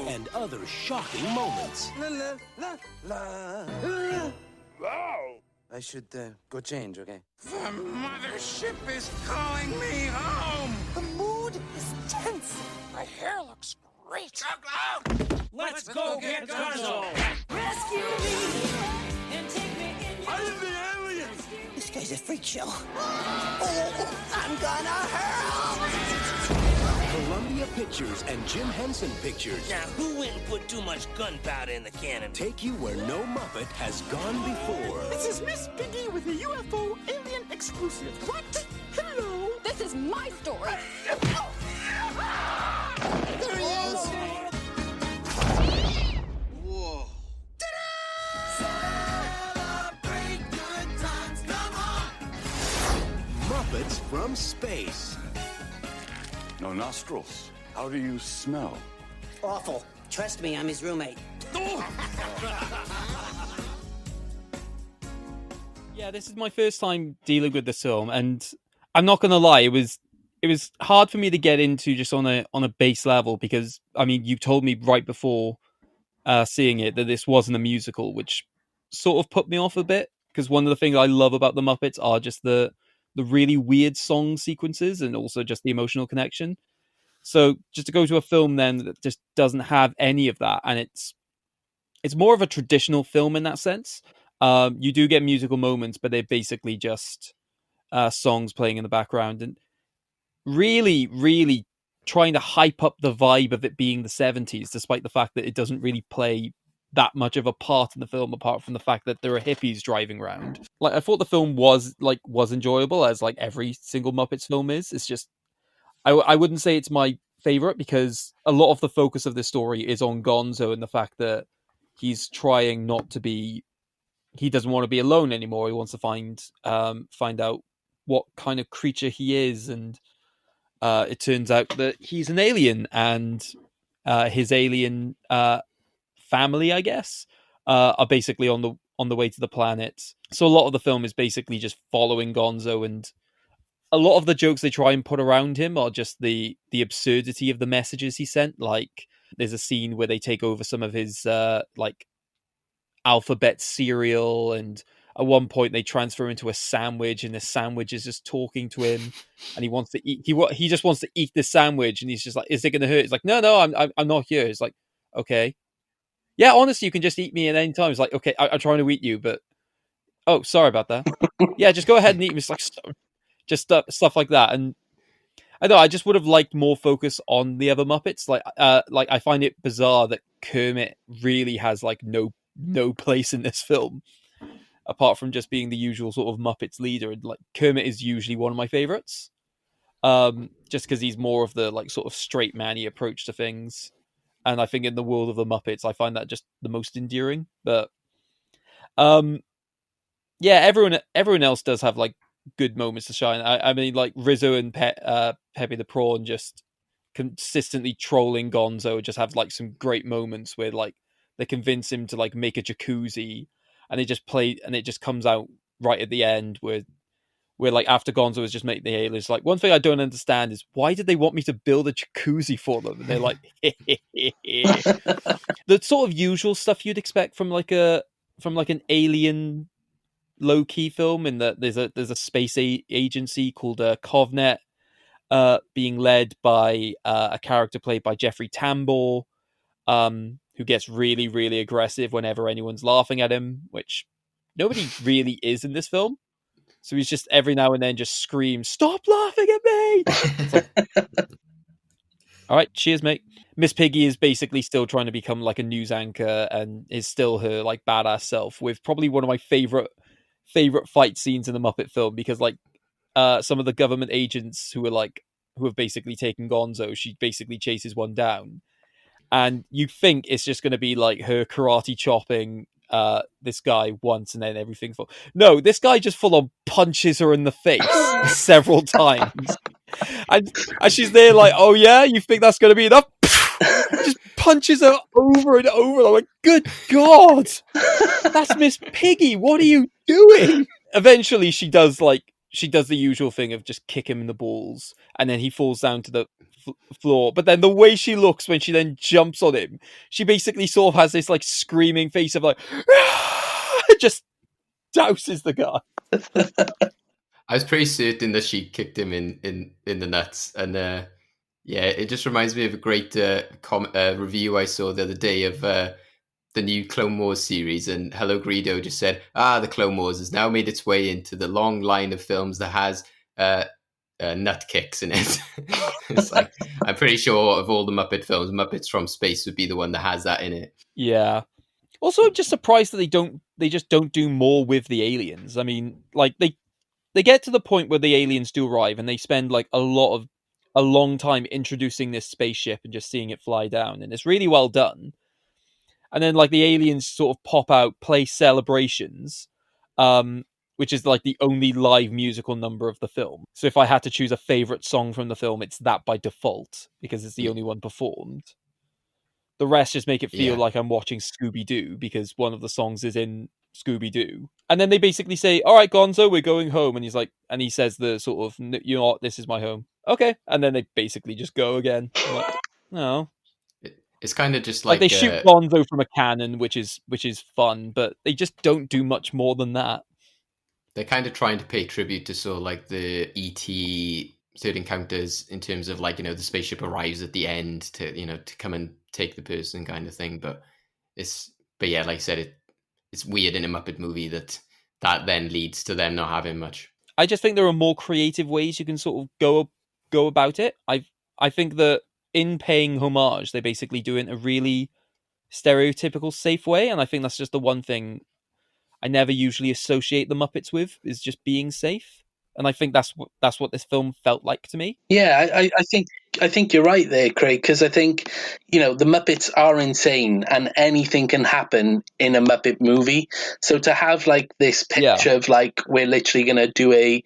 I: And other shocking moments.
K: La la la la.
J: Wow.
K: I should go change, okay? The mothership is calling me home. The mood is tense. My hair looks great.
J: Let's go get Gonzo.
L: Rescue me and take me in.
J: I am the alien.
L: This guy's a freak show. Oh, I'm gonna hurl.
I: Columbia Pictures and Jim Henson Pictures
J: Now, who went and put too much gunpowder in the cannon?
I: take you where no Muppet has gone before.
K: This is Miss Piggy with a UFO alien exclusive. What? Hello.
C: This is my story.
K: There he is. Whoa.
I: Muppets from space.
B: No nostrils. How do you smell?
L: Awful. Trust me, I'm his roommate.
A: Yeah, this is my first time dealing with this film, and I'm not gonna lie, it was hard for me to get into just on a base level because I mean you told me right before seeing it that this wasn't a musical, which sort of put me off a bit because one of the things I love about the Muppets are just the really weird song sequences and also just the emotional connection. So just to go to a film then that just doesn't have any of that, and it's more of a traditional film in that sense. You do get musical moments, but they're basically just songs playing in the background, and really, really trying to hype up the vibe of it being the 70s, despite the fact that it doesn't really play that much of a part in the film, apart from the fact that there are hippies driving around. Like, I thought the film was enjoyable, as like every single Muppets film is. It's just I wouldn't say it's my favorite because a lot of the focus of this story is on Gonzo and the fact that he's trying not to be. He doesn't want to be alone anymore. He wants to find out what kind of creature he is, and it turns out that he's an alien, and his alien family, I guess, are basically on the way to the planet. So a lot of the film is basically just following Gonzo and a lot of the jokes they try and put around him are just the absurdity of the messages he sent. Like there's a scene where they take over some of his like alphabet cereal, and at one point they transfer into a sandwich, and the sandwich is just talking to him, and he wants to eat. He just wants to eat this sandwich, and he's just like, "Is it going to hurt?" He's like, "No, I'm not here." It's like, okay, yeah, honestly, you can just eat me at any time. It's like, okay, I'm trying to eat you, but oh, sorry about that. Yeah, just go ahead and eat me. It's like just stuff like that, and I know I just would have liked more focus on the other Muppets. Like I find it bizarre that Kermit really has like no place in this film, apart from just being the usual sort of Muppets leader. And like Kermit is usually one of my favorites, just because he's more of the like sort of straight manny approach to things. And I think in the world of the Muppets, I find that just the most endearing. But um, yeah, everyone else does have like good moments to shine. I mean, like Rizzo and Pepe the Prawn just consistently trolling Gonzo just have like some great moments where like they convince him to like make a jacuzzi, and it just comes out right at the end where like after Gonzo has just made the aliens, like one thing I don't understand is why did they want me to build a jacuzzi for them? And they're like the sort of usual stuff you'd expect from like an alien low key film, in that there's a space agency called Covnet, being led by a character played by Jeffrey Tambor, who gets really really aggressive whenever anyone's laughing at him, which nobody really is in this film. So he's just every now and then just screams, "Stop laughing at me!" It's like, all right, cheers, mate. Miss Piggy is basically still trying to become like a news anchor, and is still her like badass self, with probably one of my favorite fight scenes in the Muppet film, because like some of the government agents who have basically taken Gonzo, she basically chases one down, and you think it's just going to be like her karate chopping this guy once and then everything for no, this guy just full on punches her in the face several times, and she's there like, oh yeah, you think that's going to be enough? Just punches her over and over. I'm like, good god, that's Miss Piggy, what are you doing? Eventually she does the usual thing of just kick him in the balls, and then he falls down to the floor. But then the way she looks when she then jumps on him, she basically sort of has this like screaming face of like just douses the guy.
E: I was pretty certain that she kicked him in the nuts, and yeah, it just reminds me of a great review I saw the other day of the new Clone Wars series, and Hello Greedo just said, the Clone Wars has now made its way into the long line of films that has nut kicks in it. It's like, I'm pretty sure of all the Muppet films, Muppets from Space would be the one that has that in it.
A: Yeah. Also, I'm just surprised that they just don't do more with the aliens. I mean, like they get to the point where the aliens do arrive, and they spend like a long time introducing this spaceship and just seeing it fly down, and it's really well done. And then like the aliens sort of pop out, play Celebrations, which is like the only live musical number of the film. So if I had to choose a favorite song from the film, it's that by default, because it's the only one performed. The rest just make it feel like I'm watching Scooby-Doo, because one of the songs is in Scooby-Doo. And then they basically say, all right, Gonzo, we're going home. And he's like, and he says the sort of, you know what, this is my home. Okay. And then they basically just go again. I'm like, no.
E: It's kind of just
A: Like they shoot Gonzo from a cannon, which is fun, but they just don't do much more than that.
E: They're kind of trying to pay tribute to sort of like the E.T. Third Encounters, in terms of like, the spaceship arrives at the end to come and take the person kind of thing. But yeah, like I said, it's weird in a Muppet movie that then leads to them not having much.
A: I just think there are more creative ways you can sort of go about it. I think that in paying homage, they basically do it in a really stereotypical, safe way, and I think that's just the one thing I never usually associate the Muppets with, is just being safe. And I think that's what this film felt like to me.
F: Yeah, I think you're right there, Craig, because I think, the Muppets are insane and anything can happen in a Muppet movie. So to have like this picture of like, we're literally going to do a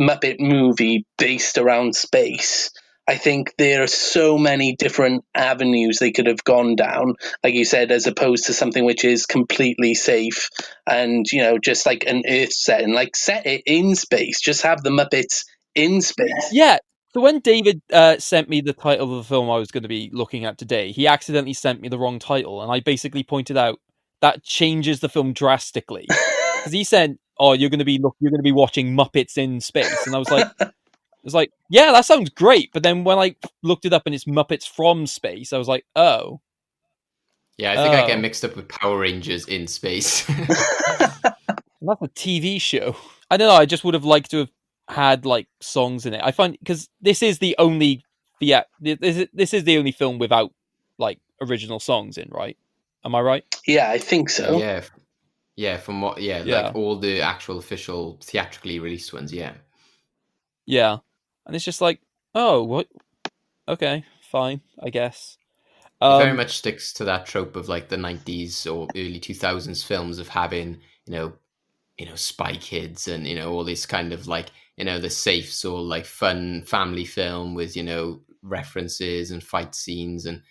F: Muppet movie based around space, I think there are so many different avenues they could have gone down, like you said, as opposed to something which is completely safe and, just like an Earth setting, like set it in space, just have the Muppets in space.
A: Yeah. So when David sent me the title of the film I was going to be looking at today, he accidentally sent me the wrong title, and I basically pointed out that changes the film drastically because he said, "Oh, you're going to be watching Muppets in space," and I was like, "Yeah, that sounds great." But then when I looked it up and it's Muppets from space, I was like, "Oh,
E: Yeah, I think I get
A: oh,
E: mixed up with Power Rangers in space.
A: that's a TV show." I don't know. I just would have liked to have had like songs in it. I find because this is the only this is the only film without like original songs in, right? Am I right?
F: Yeah, I think so.
E: Yeah, yeah. From what? Yeah, like
A: Yeah,
E: all the actual official theatrically released ones. Yeah.
A: yeah. And it's just like, oh, what? Okay, fine, I guess.
E: It very
A: Um,
E: much sticks to that trope of like the 90s or early 2000s films of having, Spy Kids and, all this kind of like, the safe sort of like fun family film with, references and fight scenes. And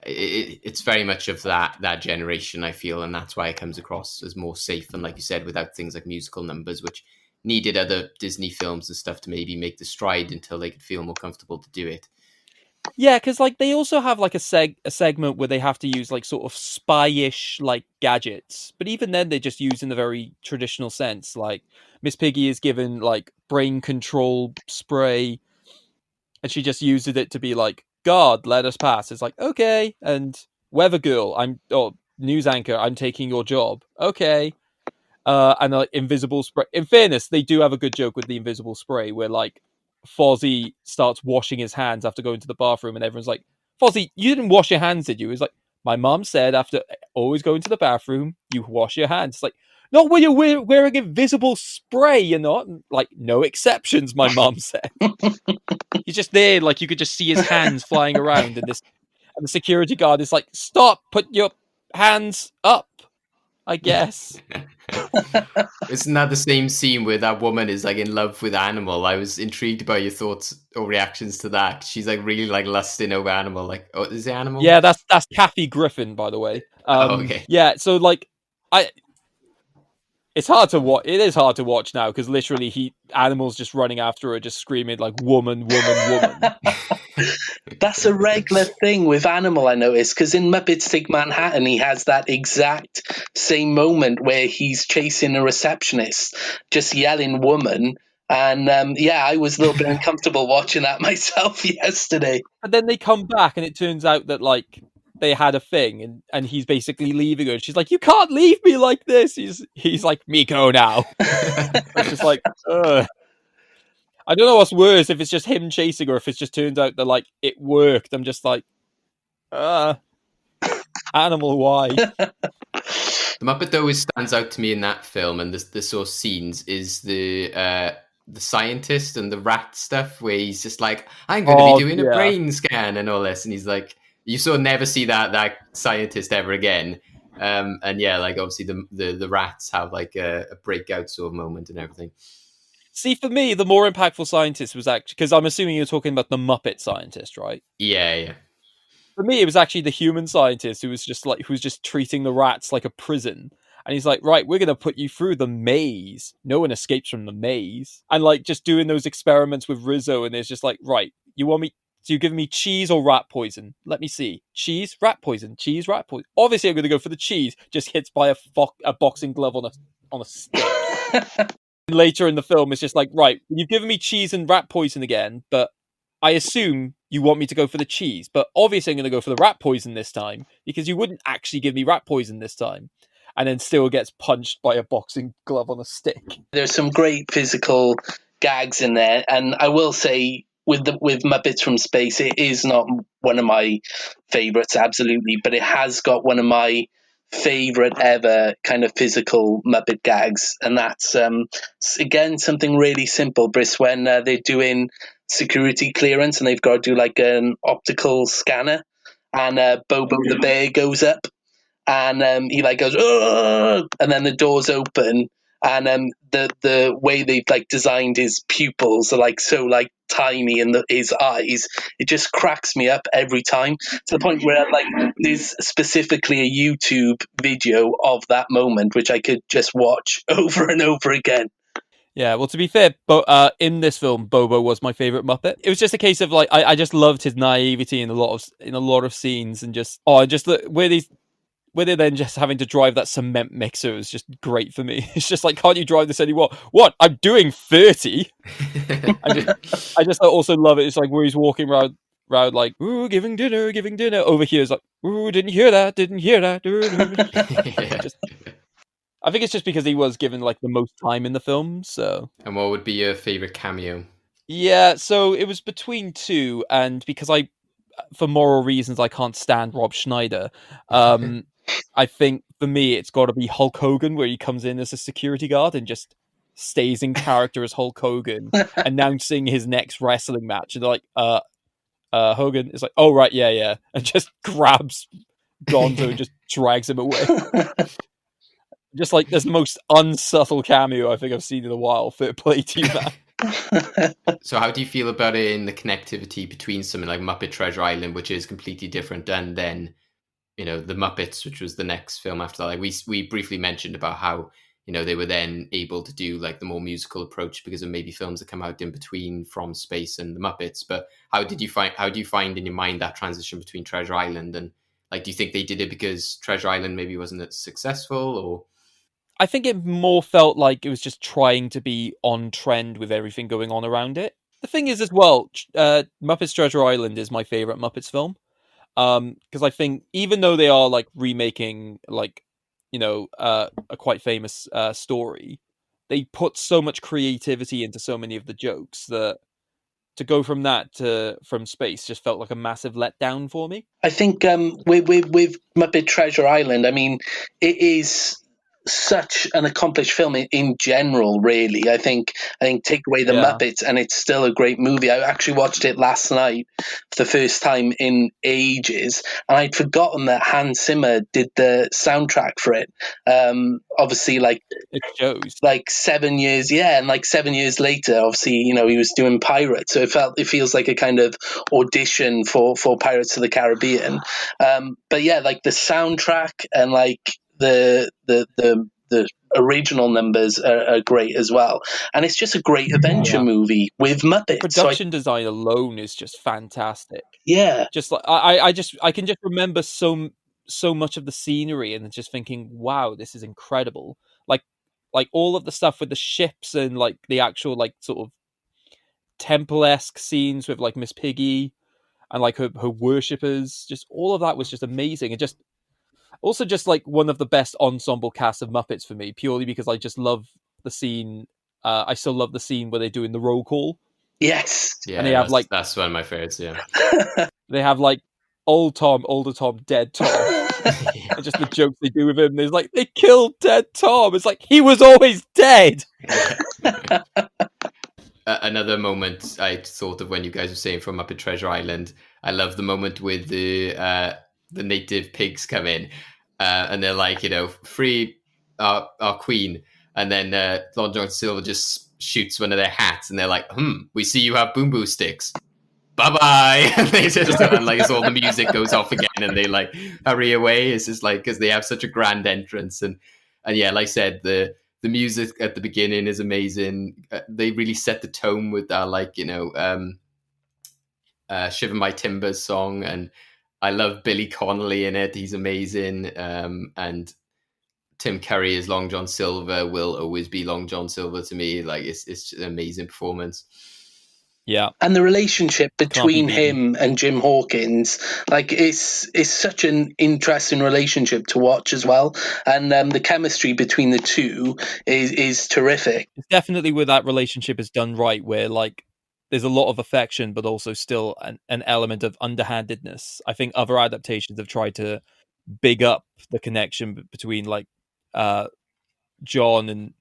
E: it's very much of that generation, I feel. And that's why it comes across as more safe. And like you said, without things like musical numbers, which needed other Disney films and stuff to maybe make the stride until they could feel more comfortable to do it.
A: yeah, because like they also have like a segment where they have to use like sort of spy-ish like gadgets, but even then they just use in a very traditional sense. Like Miss Piggy is given like brain control spray, and she just uses it to be like, "God, let us pass." It's like, okay, and weather girl, news anchor, I'm taking your job. Okay, and like invisible spray. In fairness, they do have a good joke with the invisible spray, where like Fozzie starts washing his hands after going to the bathroom, and everyone's like, "Fozzie, you didn't wash your hands, did you?" He's like, "My mom said after always going to the bathroom, you wash your hands." It's like, not when you're wearing invisible spray, you're not. Like, no exceptions, my mom said. He's just there, like you could just see his hands flying around, and the security guard is like, "Stop! Put your hands up." I guess.
E: Isn't that the same scene where that woman is like in love with Animal? I was intrigued by your thoughts or reactions to that. She's like really like lusting over Animal. Like, oh, is it Animal?
A: Yeah, that's Kathy Griffin, by the way.
E: Oh, okay.
A: Yeah, so like it's hard to watch. It is hard to watch now because literally Animal's just running after her, just screaming like "woman, woman, woman."
F: That's a regular thing with Animal, I noticed, because in Muppets Take Manhattan, he has that exact same moment where he's chasing a receptionist, just yelling "woman." And I was a little bit uncomfortable watching that myself yesterday.
A: And then they come back, and it turns out that like they had a thing, and he's basically leaving her. And she's like, "You can't leave me like this." He's like, "Miko now." It's just like, ugh. I don't know what's worse, if it's just him chasing or if it just turns out that like it worked. I'm just like, Animal, why?
E: The Muppet that always stands out to me in that film and the sort of scenes is the scientist and the rat stuff where he's just like, I'm going to be doing a brain scan and all this, and he's like, you sort of never see that scientist ever again. And yeah, like obviously the rats have like a breakout sort of moment and everything.
A: See, for me, the more impactful scientist was actually, because I'm assuming you're talking about the Muppet scientist, right?
E: Yeah.
A: For me, it was actually the human scientist who was just treating the rats like a prison. And he's like, right, we're going to put you through the maze. No one escapes from the maze. And like just doing those experiments with Rizzo. And it's just like, right, so you give me cheese or rat poison? Let me see. Cheese, rat poison, cheese, rat poison. Obviously, I'm going to go for the cheese. Just hits by a boxing glove on a stick. Later in the film, it's just like, right, you've given me cheese and rat poison again, but I assume you want me to go for the cheese. But obviously, I'm going to go for the rat poison this time because you wouldn't actually give me rat poison this time. And then still gets punched by a boxing glove on a stick.
F: There's some great physical gags in there, and I will say with Muppets from Space, it is not one of my favorites, absolutely, but it has got one of my favorite ever kind of physical Muppet gags, and that's again something really simple, Briss, when they're doing security clearance and they've got to do like an optical scanner, and Bobo the bear goes up, and he like goes, "Ugh!" And then the doors open, and the way they've like designed his pupils are like so like tiny, and his eyes, it just cracks me up every time, to the point where like there's specifically a YouTube video of that moment which I could just watch over and over again.
A: Yeah, well, to be fair, but in this film, Bobo was my favorite Muppet. It was just a case of like I just loved his naivety in a lot of scenes, and just where they're then just having to drive that cement mixer is just great for me. It's just like, can't you drive this anymore? What? I'm doing 30. I just also love it. It's like where he's walking around like, ooh, giving dinner. Over here is like, ooh, didn't hear that. Just, I think it's just because he was given like the most time in the film. So,
E: And what would be your favorite cameo?
A: yeah, so it was between two, and because for moral reasons, I can't stand Rob Schneider. I think for me, it's got to be Hulk Hogan, where he comes in as a security guard and just stays in character as Hulk Hogan, announcing his next wrestling match, and they're like, Hogan is like, oh right, yeah, and just grabs Gonzo and just drags him away. Just like this most unsubtle cameo I think I've seen in a while. Fair play to you, man.
E: So how do you feel about it in the connectivity between something like Muppet Treasure Island, which is completely different, and then, you know, the Muppets, which was the next film after that? Like we briefly mentioned about how, you know, they were then able to do like the more musical approach because of maybe films that come out in between From Space and the Muppets. But how do you find in your mind that transition between Treasure Island and, like, do you think they did it because Treasure Island maybe wasn't as successful, or?
A: I think it more felt like it was just trying to be on trend with everything going on around it. The thing is, as well, Muppets Treasure Island is my favorite Muppets film. Because I think even though they are like remaking, like, you know, a quite famous story, they put so much creativity into so many of the jokes that to go from that to From Space just felt like a massive letdown for me.
F: I think with Muppet Treasure Island, I mean, it is such an accomplished film in general. Really, I think take away the
A: Yeah.
F: Muppets, and it's still a great movie. I actually watched it last night for the first time in ages, and I'd forgotten that Hans Zimmer did the soundtrack for it. Obviously, like
A: It shows.
F: like 7 years, yeah, and like 7 years later, obviously, you know, he was doing Pirates, so it feels like a kind of audition for Pirates of the Caribbean. But yeah, like the soundtrack and like the original numbers are great as well, and it's just a great adventure movie with Muppets.
A: The production design alone is just fantastic.
F: Yeah,
A: just like I can just remember so much of the scenery and just thinking, wow, this is incredible. Like all of the stuff with the ships and like the actual like sort of temple-esque scenes with like Miss Piggy and like her worshippers, just all of that was just amazing. And just also just like one of the best ensemble casts of Muppets for me, purely because I just love the scene. I still love the scene where they're doing the roll call.
F: Yes.
E: Yeah,
A: and they have like
E: that's one of my favorites. Yeah,
A: they have like old Tom, older Tom, dead Tom, and just the jokes they do with him. There's like they killed dead Tom. It's like he was always dead.
E: Another moment I thought of when you guys were saying from Muppet Treasure Island, I love the moment with the native pigs come in, and they're like, you know, free our queen, and then Long John Silver just shoots one of their hats, and they're like, we see you have boom boom sticks. Bye-bye. And they just, and like, all the music goes off again, and they like hurry away. It's just like, because they have such a grand entrance, and yeah, like I said, the music at the beginning is amazing. They really set the tone with that, like, you know, Shiver My Timbers song, and I love Billy Connolly in it. He's amazing. And Tim Curry as Long John Silver will always be Long John Silver to me. Like, it's just an amazing performance.
A: Yeah.
F: And the relationship between him and Jim Hawkins, like, it's such an interesting relationship to watch as well. And the chemistry between the two is terrific.
A: It's definitely where that relationship is done right, where like there's a lot of affection, but also still an element of underhandedness. I think other adaptations have tried to big up the connection between like John and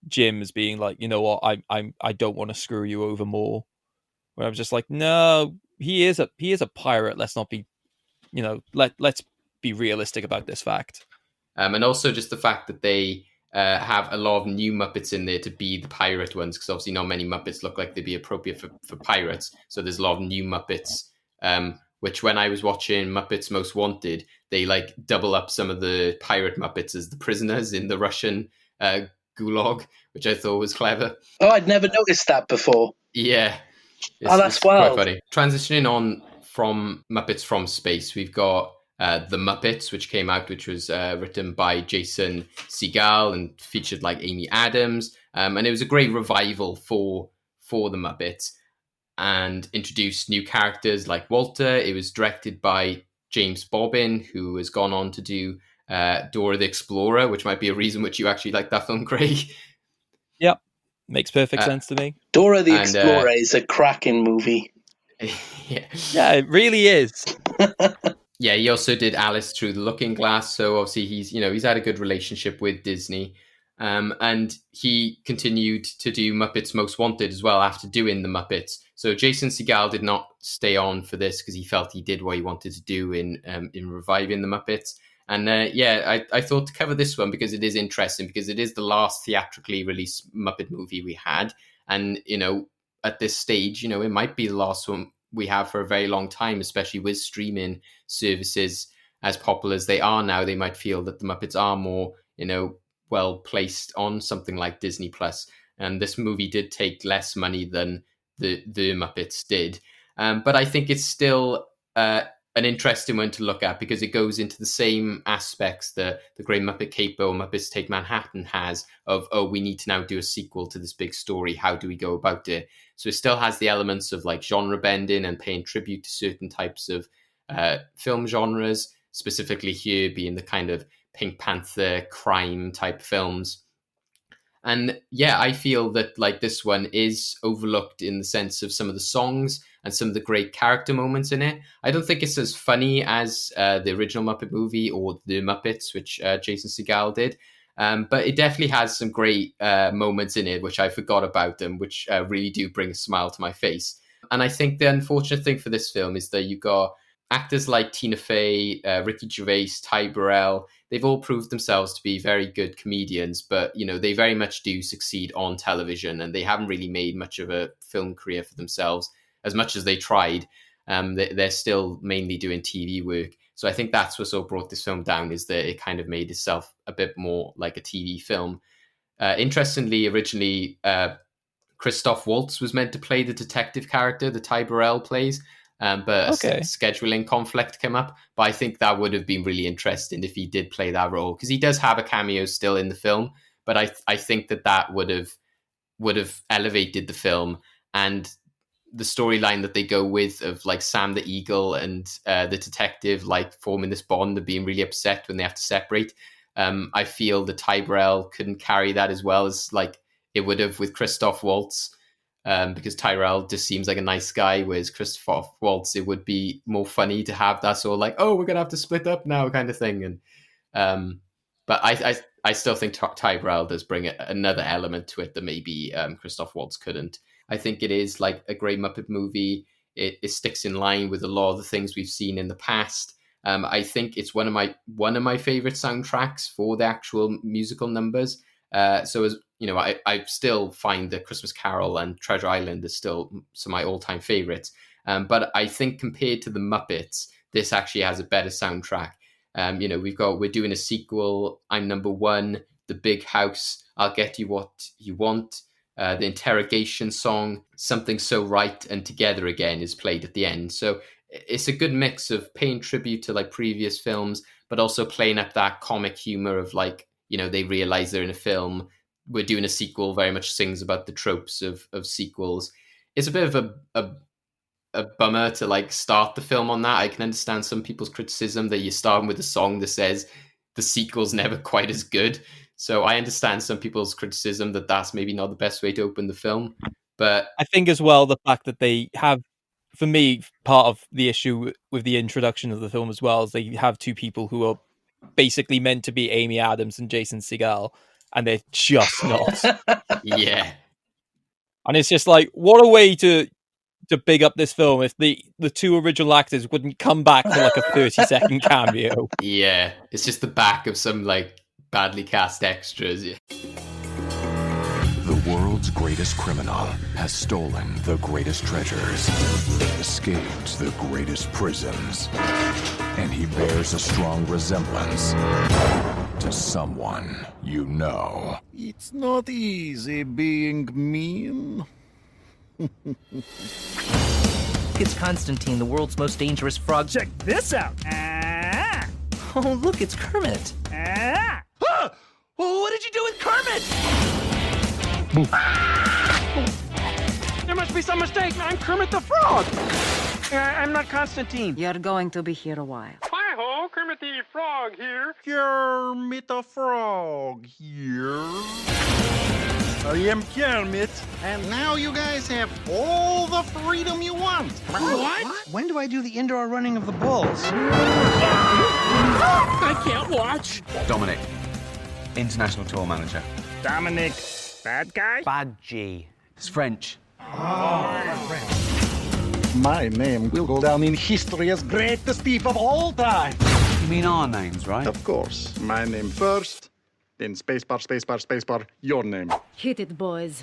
A: Jim as being like, you know what, I don't want to screw you over more. Where I'm just like, no, he is a pirate. Let's not be, you know, let's be realistic about this fact.
E: And also just the fact that they have a lot of new Muppets in there to be the pirate ones, because obviously not many Muppets look like they'd be appropriate for pirates. So there's a lot of new Muppets, which when I was watching Muppets Most Wanted, they like double up some of the pirate Muppets as the prisoners in the Russian gulag, which I thought was clever.
F: Oh, I'd never noticed that before.
E: Yeah.
F: That's
E: quite
F: wild.
E: funny. Transitioning on from Muppets from Space, we've got The Muppets, which came out, which was written by Jason Segel and featured like Amy Adams. And it was a great revival for The Muppets and introduced new characters like Walter. It was directed by James Bobbin, who has gone on to do Dora the Explorer, which might be a reason which you actually like that film, Craig.
A: Yep. Makes perfect sense to me.
F: Dora the Explorer is a cracking movie.
A: Yeah, it really is.
E: Yeah, he also did Alice Through the Looking Glass, so obviously he's had a good relationship with Disney. And he continued to do Muppets Most Wanted as well after doing The Muppets. So Jason Segel did not stay on for this because he felt he did what he wanted to do in reviving The Muppets. And I thought to cover this one because it is interesting, because it is the last theatrically released Muppet movie we had. And, at this stage, it might be the last one we have for a very long time, especially with streaming services as popular as they are now. They might feel that the Muppets are more, well placed on something like Disney Plus. And this movie did take less money than the Muppets did. But I think it's still an interesting one to look at because it goes into the same aspects the Great Muppet Caper, Muppets Take Manhattan has of, we need to now do a sequel to this big story. How do we go about it? So it still has the elements of like genre bending and paying tribute to certain types of film genres, specifically here being the kind of Pink Panther crime type films. And yeah, I feel that like this one is overlooked in the sense of some of the songs and some of the great character moments in it. I don't think it's as funny as the original Muppet movie or The Muppets, which Jason Segel did. But it definitely has some great moments in it, which I forgot about them, which really do bring a smile to my face. And I think the unfortunate thing for this film is that you got actors like Tina Fey, Ricky Gervais, Ty Burrell. They've all proved themselves to be very good comedians, but they very much do succeed on television, and they haven't really made much of a film career for themselves as much as they tried. They're still mainly doing TV work. So I think that's what sort of brought this film down, is that it kind of made itself a bit more like a TV film. Interestingly, originally, Christoph Waltz was meant to play the detective character that Ty Burrell plays. But a scheduling conflict came up. But I think that would have been really interesting if he did play that role, because he does have a cameo still in the film. But I think that would have elevated the film, and the storyline that they go with of like Sam the Eagle and the detective like forming this bond and being really upset when they have to separate. I feel that Ty Burrell couldn't carry that as well as like it would have with Christoph Waltz. Because Tyrell just seems like a nice guy, whereas Christoph Waltz, it would be more funny to have that sort of like, oh, we're gonna have to split up now kind of thing. And but I still think Tyrell does bring another element to it that maybe Christoph Waltz couldn't. I think it is like a great Muppet movie. It sticks in line with a lot of the things we've seen in the past. I think it's one of my favorite soundtracks for the actual musical numbers. So as I still find that Christmas Carol and Treasure Island is still some of my all-time favorites. But I think compared to the Muppets, this actually has a better soundtrack. We're doing a sequel, I'm Number One, The Big House, I'll Get You What You Want, the interrogation song, Something So Right, and Together Again is played at the end. So it's a good mix of paying tribute to like previous films, but also playing up that comic humor of like, they realize they're in a film. We're doing a sequel, very much sings about the tropes of sequels. It's a bit of a bummer to like start the film on that. I can understand some people's criticism that you're starting with a song that says the sequel's never quite as good. So I understand some people's criticism that that's maybe not the best way to open the film. But
A: I think as well, the fact that they have, for me, part of the issue with the introduction of the film as well is they have two people who are basically meant to be Amy Adams and Jason Segel, and they're just not.
E: Yeah.
A: And it's just like, what a way to big up this film if the two original actors wouldn't come back for like a 30-second cameo.
E: Yeah, it's just the back of some like badly cast extras. Yeah.
M: The world's greatest criminal has stolen the greatest treasures, escaped the greatest prisons, and he bears a strong resemblance to someone you know.
H: It's not easy being mean.
N: It's Constantine, the world's most dangerous frog.
O: Check this out. Ah!
N: Oh, look, it's Kermit.
O: Ah! Ah! Well, what did you do with Kermit? There must be some mistake. I'm Kermit the Frog. I'm not Constantine.
P: You're going to be here a while.
O: Hi-ho, Kermit the Frog here.
Q: Kermit the Frog here. I am Kermit, and now you guys have all the freedom you want.
I: What? When do I do the indoor running of the bulls?
O: I can't watch.
R: Dominic, international tour manager.
O: Dominic, bad guy?
R: Badgie. It's French.
Q: My name will go down in history as greatest thief of all time.
R: You mean our names, right?
Q: Of course. My name first, then spacebar, spacebar, spacebar, your name.
P: Hit it, boys.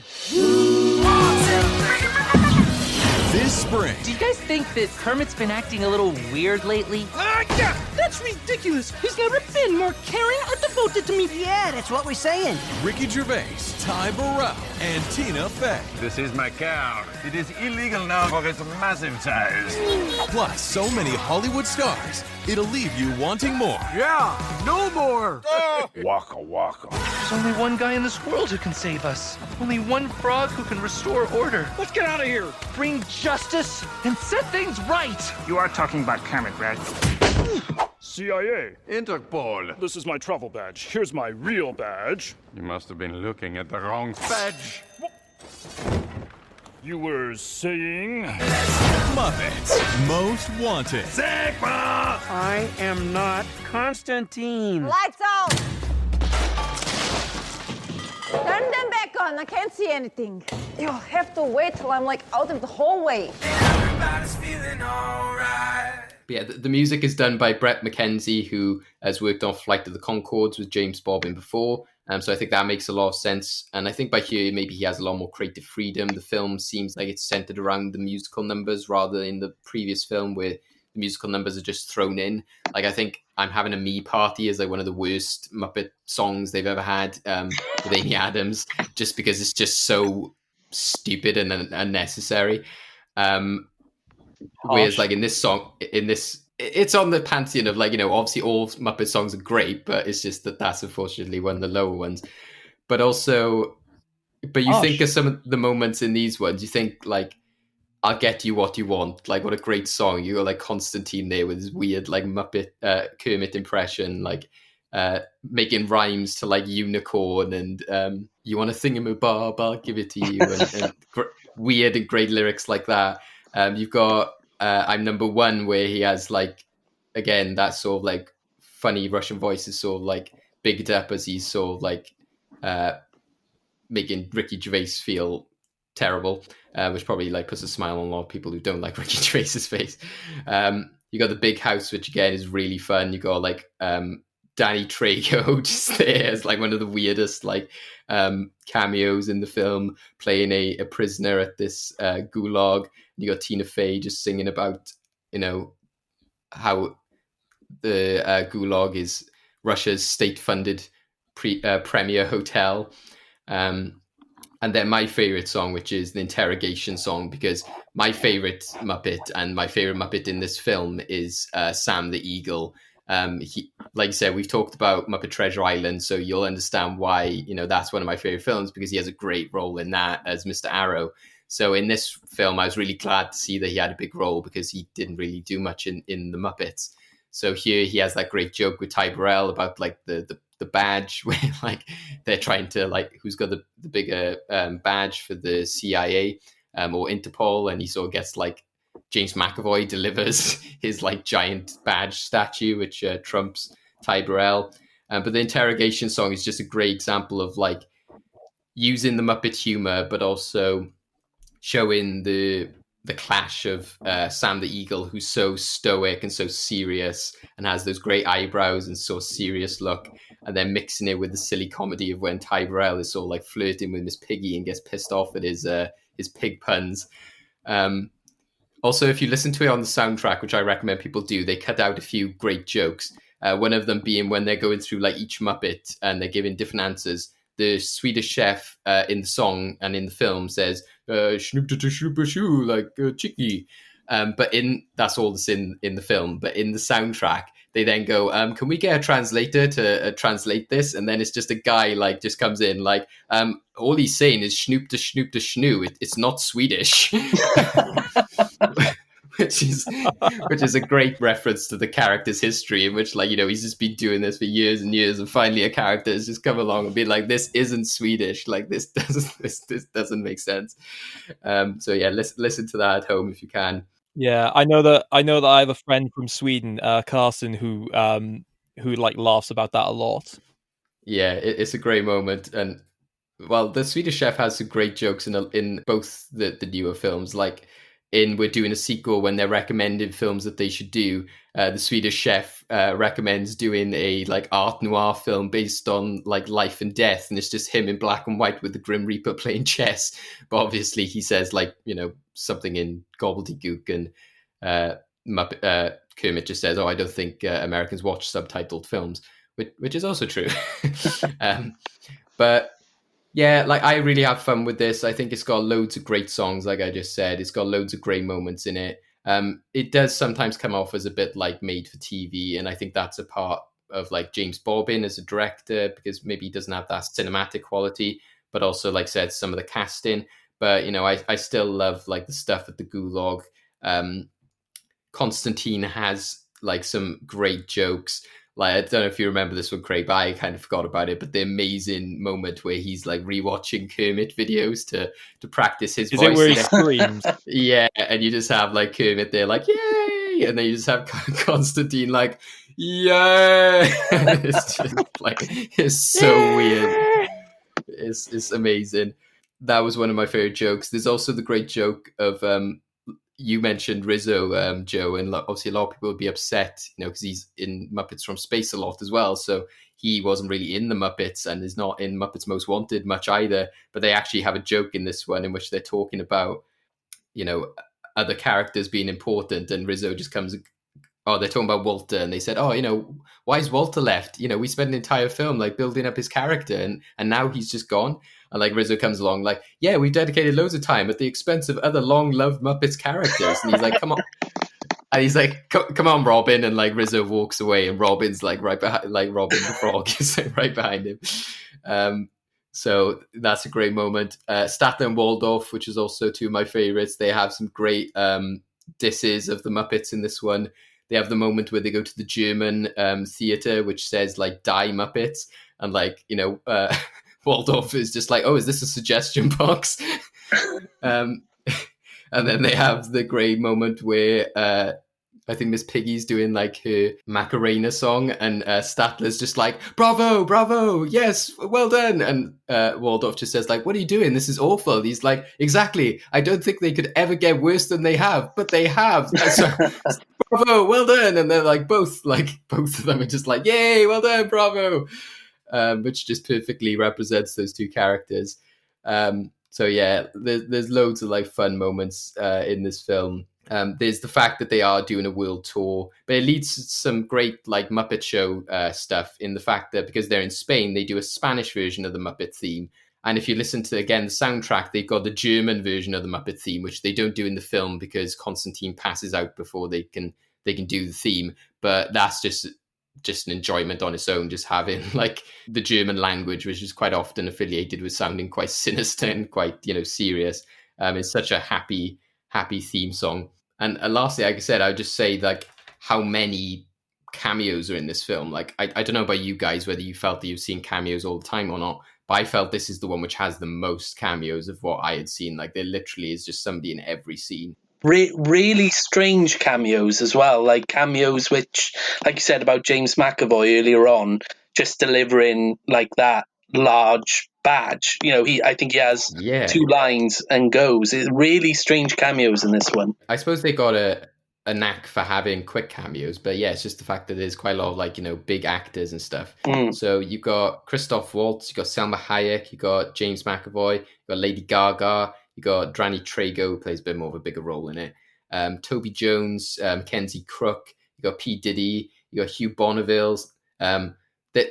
H: This spring.
N: Do you guys think that Kermit's been acting a little weird lately?
O: Yeah, that's ridiculous. He's never been more caring or devoted to me.
I: Yeah, that's what we're saying.
H: Ricky Gervais, Ty Burrell, and Tina Fey.
B: This is my car. It is illegal now for its massive size.
H: Plus, so many Hollywood stars, it'll leave you wanting more.
I: Yeah, no more.
B: Waka waka.
N: There's only one guy in this world who can save us. Only one frog who can restore order.
O: Let's get out of here.
N: Bring justice and set things right.
O: You are talking about Kermit, right?
B: CIA. Interpol.
O: This is my travel badge. Here's my real badge.
B: You must have been looking at the wrong badge.
O: You were saying?
H: Muppets Most Wanted.
O: Sigma! I am not Constantine.
L: Lights out! Turn them back on. I can't see anything. You'll have to wait till I'm like out of the hallway.
J: Everybody's feeling alright.
E: But yeah, the music is done by Brett McKenzie, who has worked on Flight of the Conchords with James Bobbin before. So I think that makes a lot of sense. And I think by here, maybe he has a lot more creative freedom. The film seems like it's centered around the musical numbers rather than in the previous film where the musical numbers are just thrown in. Like, I think I'm Having a Me Party is like one of the worst Muppet songs they've ever had with Amy Adams, just because it's just so stupid and unnecessary. Whereas like in this song, it's on the pantheon of, like, you know, obviously all Muppet songs are great, but it's just that's unfortunately one of the lower ones. But you think of some of the moments in these ones, you think like, I'll Get You What You Want, like what a great song. You got like Constantine there with his weird like Muppet Kermit impression, like making rhymes to like unicorn and you want a thingamabob, I'll give it to you, and weird and great lyrics like that. You've got I'm Number One, where he has like, again, that sort of like funny Russian voice is sort of like bigged up as he's sort of like making Ricky Gervais feel terrible, which probably like puts a smile on a lot of people who don't like Ricky Gervais's face. You got The Big House, which again is really fun. You got like Danny Trejo just there as like one of the weirdest like cameos in the film, playing a prisoner at this gulag. You got Tina Fey just singing about, you know, how the gulag is Russia's state-funded premier hotel. And then my favorite song, which is the interrogation song, because my favorite Muppet and my favorite Muppet in this film is Sam the Eagle. He, like I said, we've talked about Muppet Treasure Island, so you'll understand why, you know, that's one of my favorite films, because he has a great role in that as Mr. Arrow. So in this film, I was really glad to see that he had a big role, because he didn't really do much in the Muppets. So here he has that great joke with Ty Burrell about like the badge, where like they're trying to like who's got the bigger badge for the CIA or Interpol, and he sort of gets like James McAvoy delivers his like giant badge statue, which trumps Ty Burrell. But the interrogation song is just a great example of like using the Muppet humor, but also showing the clash of Sam the Eagle, who's so stoic and so serious and has those great eyebrows and so serious look, and then mixing it with the silly comedy of when Ty Burrell is sort of like flirting with Miss Piggy and gets pissed off at his pig puns. Also, if you listen to it on the soundtrack, which I recommend people do, they cut out a few great jokes. One of them being when they're going through like each Muppet and they're giving different answers. The Swedish chef in the song and in the film says "shnoop-da-da-shoo-ba-shoo," like chicky. But that's all that's in the film. But in the soundtrack, they then go, can we get a translator to translate this? And then it's just a guy like just comes in like, all he's saying is "shnoop to shnoop to snoo." It's not Swedish. which is a great reference to the character's history, in which, like, he's just been doing this for years and years, and finally a character has just come along and been like, this isn't Swedish, like this doesn't make sense. So yeah, listen to that at home if you can.
A: Yeah, I know that I have a friend from Sweden, Carson, who like laughs about that a lot.
E: Yeah, it's a great moment. And well, the Swedish Chef has some great jokes in both the newer films. Like in We're Doing a Sequel, when they're recommending films that they should do, the Swedish Chef recommends doing a like art noir film based on like life and death, and it's just him in black and white with the Grim Reaper playing chess. But obviously he says like, something in gobbledygook, and Kermit just says, "Oh, I don't think Americans watch subtitled films," which is also true. But yeah, like I really have fun with this. I think it's got loads of great songs, like I just said. It's got loads of great moments in it. It does sometimes come off as a bit like made for TV, and I think that's a part of like James Bobbin as a director, because maybe he doesn't have that cinematic quality, but also, like I said, some of the casting. But I still love like the stuff at the Gulag. Constantine has like some great jokes. Like, I don't know if you remember this one, Craig, but I kind of forgot about it. But the amazing moment where he's like rewatching Kermit videos to practice his voice.
A: Is it where he screams?
E: Yeah, and you just have like Kermit there, like yay, and then you just have Constantine like yay. It's just like it's so weird. It's amazing. That was one of my favorite jokes. There's also the great joke of you mentioned Rizzo, Joe, and obviously a lot of people would be upset, because he's in Muppets from Space a lot as well. So he wasn't really in the Muppets and is not in Muppets Most Wanted much either. But they actually have a joke in this one in which they're talking about, other characters being important, and Rizzo just comes. Oh, they're talking about Walter, and they said, "Oh, why is Walter left? We spent an entire film like building up his character, and now he's just gone." And like Rizzo comes along, like, "Yeah, we dedicated loads of time at the expense of other long-loved Muppets characters." And he's like, "Come on," and he's like, "Come on, Robin." And like Rizzo walks away, and Robin's like right behind, like Robin the Frog is like, right behind him. So that's a great moment. Statler and Waldorf, which is also two of my favorites. They have some great disses of the Muppets in this one. They have the moment where they go to the German theater, which says like "Die Muppets," and like Waldorf is just like, "Oh, is this a suggestion box?" And then they have the great moment where I think Miss Piggy's doing like her Macarena song, and Statler's just like, "Bravo, bravo, yes, well done." And Waldorf just says like, "What are you doing? This is awful." He's like, "Exactly. I don't think they could ever get worse than they have, but they have." So, bravo, well done. And they're like both of them are just like, "Yay, well done, bravo," which just perfectly represents those two characters. So yeah, there's loads of like fun moments in this film. There's the fact that they are doing a world tour, but it leads to some great like Muppet Show stuff, in the fact that because they're in Spain, they do a Spanish version of the Muppet theme. And if you listen to, again, the soundtrack, they've got the German version of the Muppet theme, which they don't do in the film because Constantine passes out before they can do the theme. But that's just an enjoyment on its own, just having like the German language, which is quite often affiliated with sounding quite sinister and quite, serious. It's such a happy theme song. And lastly, like I said, I would just say like how many cameos are in this film. Like, I don't know about you guys, whether you felt that you've seen cameos all the time or not, but I felt this is the one which has the most cameos of what I had seen. Like, there literally is just somebody in every scene.
F: Really strange cameos as well, like cameos which, like you said about James McAvoy earlier on, just delivering like that large badge. I think he has 2 lines and goes. It's really strange cameos in this one.
E: I suppose they got a knack for having quick cameos, but yeah, it's just the fact that there's quite a lot of like, big actors and stuff. So you got Christoph Waltz, you got Selma Hayek, you got James McAvoy, you got Lady Gaga, you got Dranny Trejo, who plays a bit more of a bigger role in it. Toby Jones, Kenzie Crook, you got P. Diddy, you You got Hugh Bonneville's.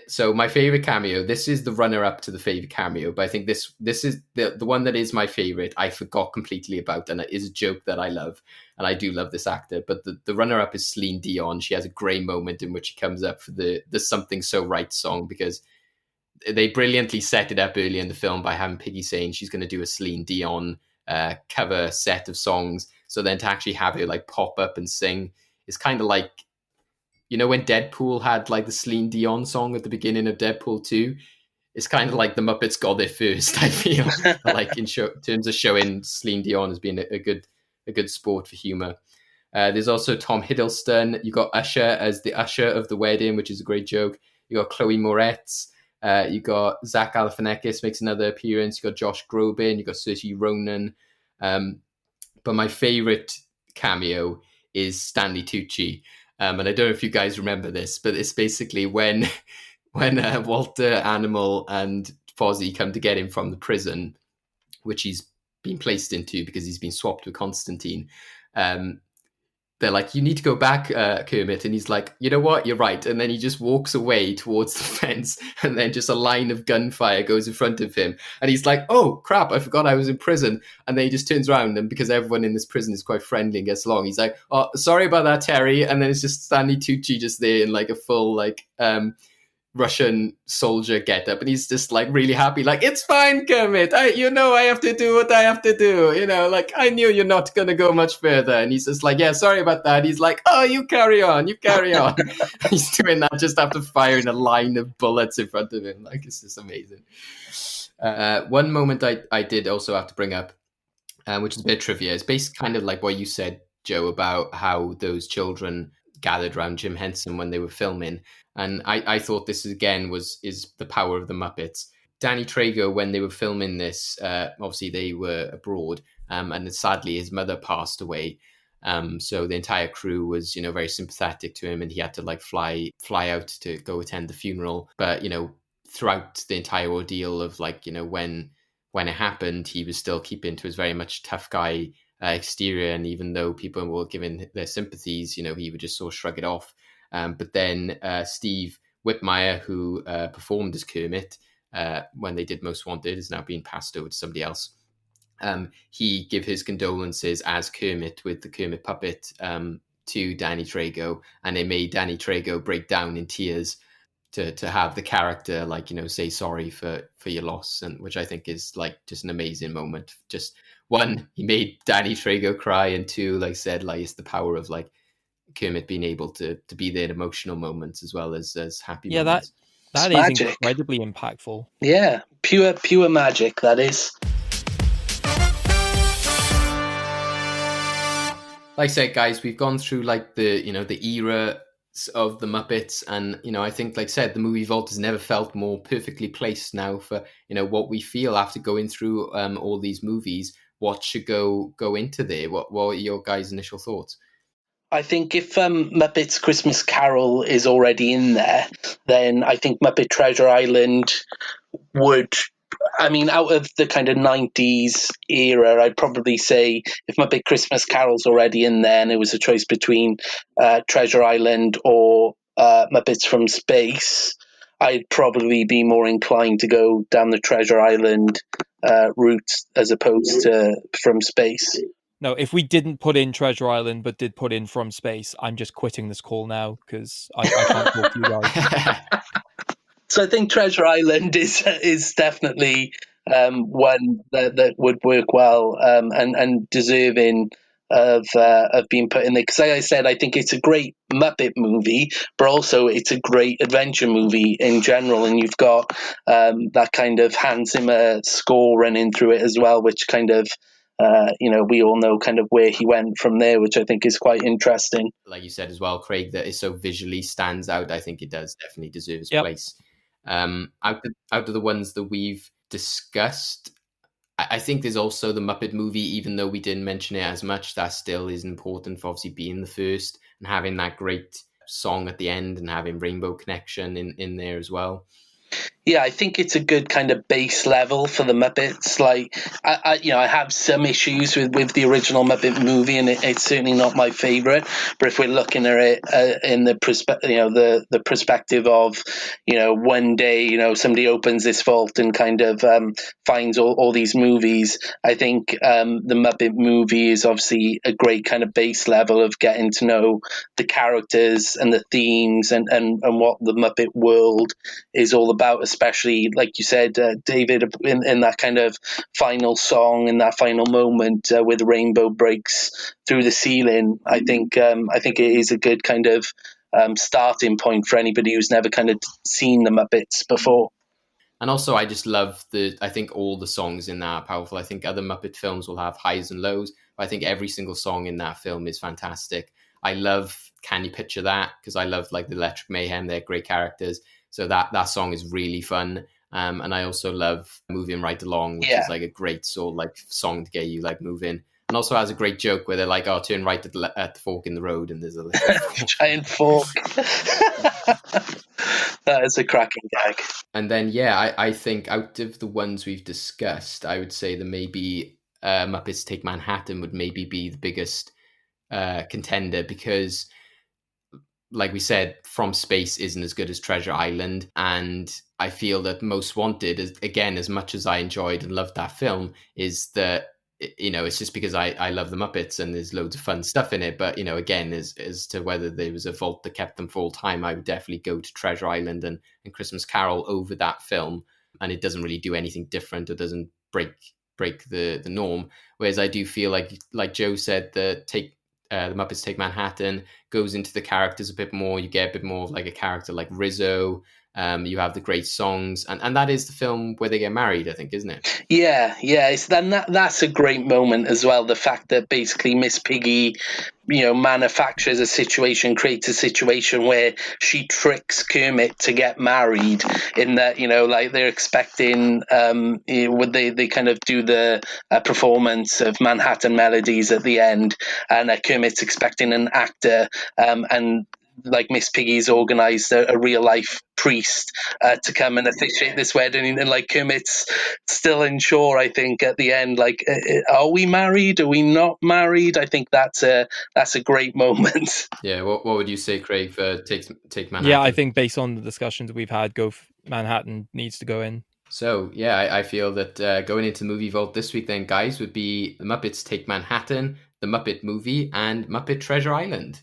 E: So my favorite cameo. This is the runner-up to the favorite cameo, but I think this is the one that is my favorite. I forgot completely about, and it is a joke that I love, and I do love this actor. But the runner-up is Celine Dion. She has a great moment in which she comes up for the "Something So Right" song, because they brilliantly set it up early in the film by having Piggy saying she's going to do a Celine Dion cover set of songs. So then to actually have her like pop up and sing is kind of like, you know, when Deadpool had like the Celine Dion song at the beginning of Deadpool 2, it's kind of like the Muppets got there first, I feel, like in terms of showing Celine Dion as being a good sport for humor. There's also Tom Hiddleston. You got Usher as the usher of the wedding, which is a great joke. You got Chloe Moretz. You got Zach Galifianakis makes another appearance. You got Josh Groban. You got Saoirse Ronan. But my favorite cameo is Stanley Tucci. And I don't know if you guys remember this, but it's basically when Walter, Animal, and Fozzie come to get him from the prison, which he's been placed into because he's been swapped with Constantine. They're like, you need to go back, Kermit. And he's like, you know what? You're right. And then he just walks away towards the fence, and then just a line of gunfire goes in front of him. And he's like, oh, crap, I forgot I was in prison. And then he just turns around, and because everyone in this prison is quite friendly and gets along, he's like, oh, sorry about that, Terry. And then it's just Stanley Tucci just there in like a full like Russian soldier getup, and he's just like really happy, like, it's fine, Kermit. I have to do what I have to do. Like, I knew you're not gonna go much further. And he's just like, yeah, sorry about that. He's like, oh, you carry on. He's doing that just after firing a line of bullets in front of him. Like, it's just amazing. One moment I did also have to bring up, which is a bit trivia. It's based kind of like what you said, Joe, about how those children gathered around Jim Henson when they were filming. And I thought this again is the power of the Muppets. Danny Trejo, when they were filming this, obviously they were abroad, and sadly his mother passed away. So the entire crew was, very sympathetic to him, and he had to like fly out to go attend the funeral. But throughout the entire ordeal of like when it happened, he was still keeping to his very much tough guy exterior, and even though people were giving their sympathies, he would just sort of shrug it off. But then Steve Whitmire, who performed as Kermit when they did Most Wanted, is now being passed over to somebody else. He gave his condolences as Kermit with the Kermit puppet to Danny Trejo, and it made Danny Trejo break down in tears to have the character say sorry for your loss, and which I think is like just an amazing moment. Just one, he made Danny Trejo cry, and two, like I said, like it's the power of like Kermit being able to be there in emotional moments as well as happy moments.
A: That is magic. Incredibly impactful.
F: Yeah, pure magic, that is.
E: Like I said, guys, we've gone through like the era of the Muppets, and I think, like I said, the movie vault has never felt more perfectly placed now for what we feel after going through all these movies. What should go into there? What are your guys' initial thoughts?
F: I think if Muppets Christmas Carol is already in there, then I think Muppet Treasure Island would, out of the kind of 90s era, I'd probably say if Muppet Christmas Carol's already in there and it was a choice between Treasure Island or Muppets from Space, I'd probably be more inclined to go down the Treasure Island route as opposed to From Space.
A: No, if we didn't put in Treasure Island but did put in From Space, I'm just quitting this call now because I can't talk to you guys.
F: So I think Treasure Island is definitely one that would work well and deserving of being put in there. Because like I said, I think it's a great Muppet movie, but also it's a great adventure movie in general. And you've got that kind of Hans Zimmer score running through it as well, which kind of we all know kind of where he went from there, which I think is quite interesting.
E: Like you said as well, Craig, that it so visually stands out. I think it does definitely deserve its place. Out of the ones that we've discussed, I think there's also the Muppet movie, even though we didn't mention it as much, that still is important for obviously being the first and having that great song at the end and having Rainbow Connection in there as well.
F: Yeah, I think it's a good kind of base level for the Muppets. Like, I have some issues with the original Muppet movie, and it's certainly not my favorite. But if we're looking at it in the the perspective of, one day, somebody opens this vault and kind of finds all these movies, I think the Muppet movie is obviously a great kind of base level of getting to know the characters and the themes and what the Muppet world is all about, especially like you said, David, in that kind of final song, in that final moment where the rainbow breaks through the ceiling. I think it is a good kind of starting point for anybody who's never kind of seen the Muppets before.
E: And also, I just love I think all the songs in that are powerful. I think other Muppet films will have highs and lows, but I think every single song in that film is fantastic. I love Can You Picture That? Because I love like the Electric Mayhem. They're great characters. So that song is really fun. And I also love Moving Right Along, which is like a great sort of like song to get you like moving. And also has a great joke where they're like, "Oh, turn right at the fork in the road," and there's a
F: giant fork. That is a cracking gag.
E: And then, yeah, I think out of the ones we've discussed, I would say that maybe Muppets Take Manhattan would maybe be the biggest contender because, like we said, From Space isn't as good as Treasure Island. And I feel that Most Wanted, again, as much as I enjoyed and loved that film, is that, it's just because I love the Muppets and there's loads of fun stuff in it. But, again, as to whether there was a vault that kept them full time, I would definitely go to Treasure Island and Christmas Carol over that film. And it doesn't really do anything different. It doesn't break the norm. Whereas I do feel like Joe said, the Muppets Take Manhattan goes into the characters a bit more. You get a bit more of like a character like Rizzo. You have the great songs, and that is the film where they get married, I think, isn't it?
F: Yeah. That's a great moment as well. The fact that basically Miss Piggy, manufactures a situation, creates a situation where she tricks Kermit to get married. In that, like they're expecting, they kind of do the performance of Manhattan Melodies at the end, and Kermit's expecting an actor, and like Miss Piggy's organised a real life priest to come and officiate this wedding, and like Kermit's still unsure. I think at the end, like, are we married? Are we not married? I think that's a great moment.
E: Yeah. What would you say, Craig, for Take Manhattan?
A: Yeah, I think based on the discussions we've had, Manhattan needs to go in.
E: So, yeah, I feel that going into Movie Vault this week then, guys, would be The Muppets Take Manhattan, The Muppet Movie, and Muppet Treasure Island.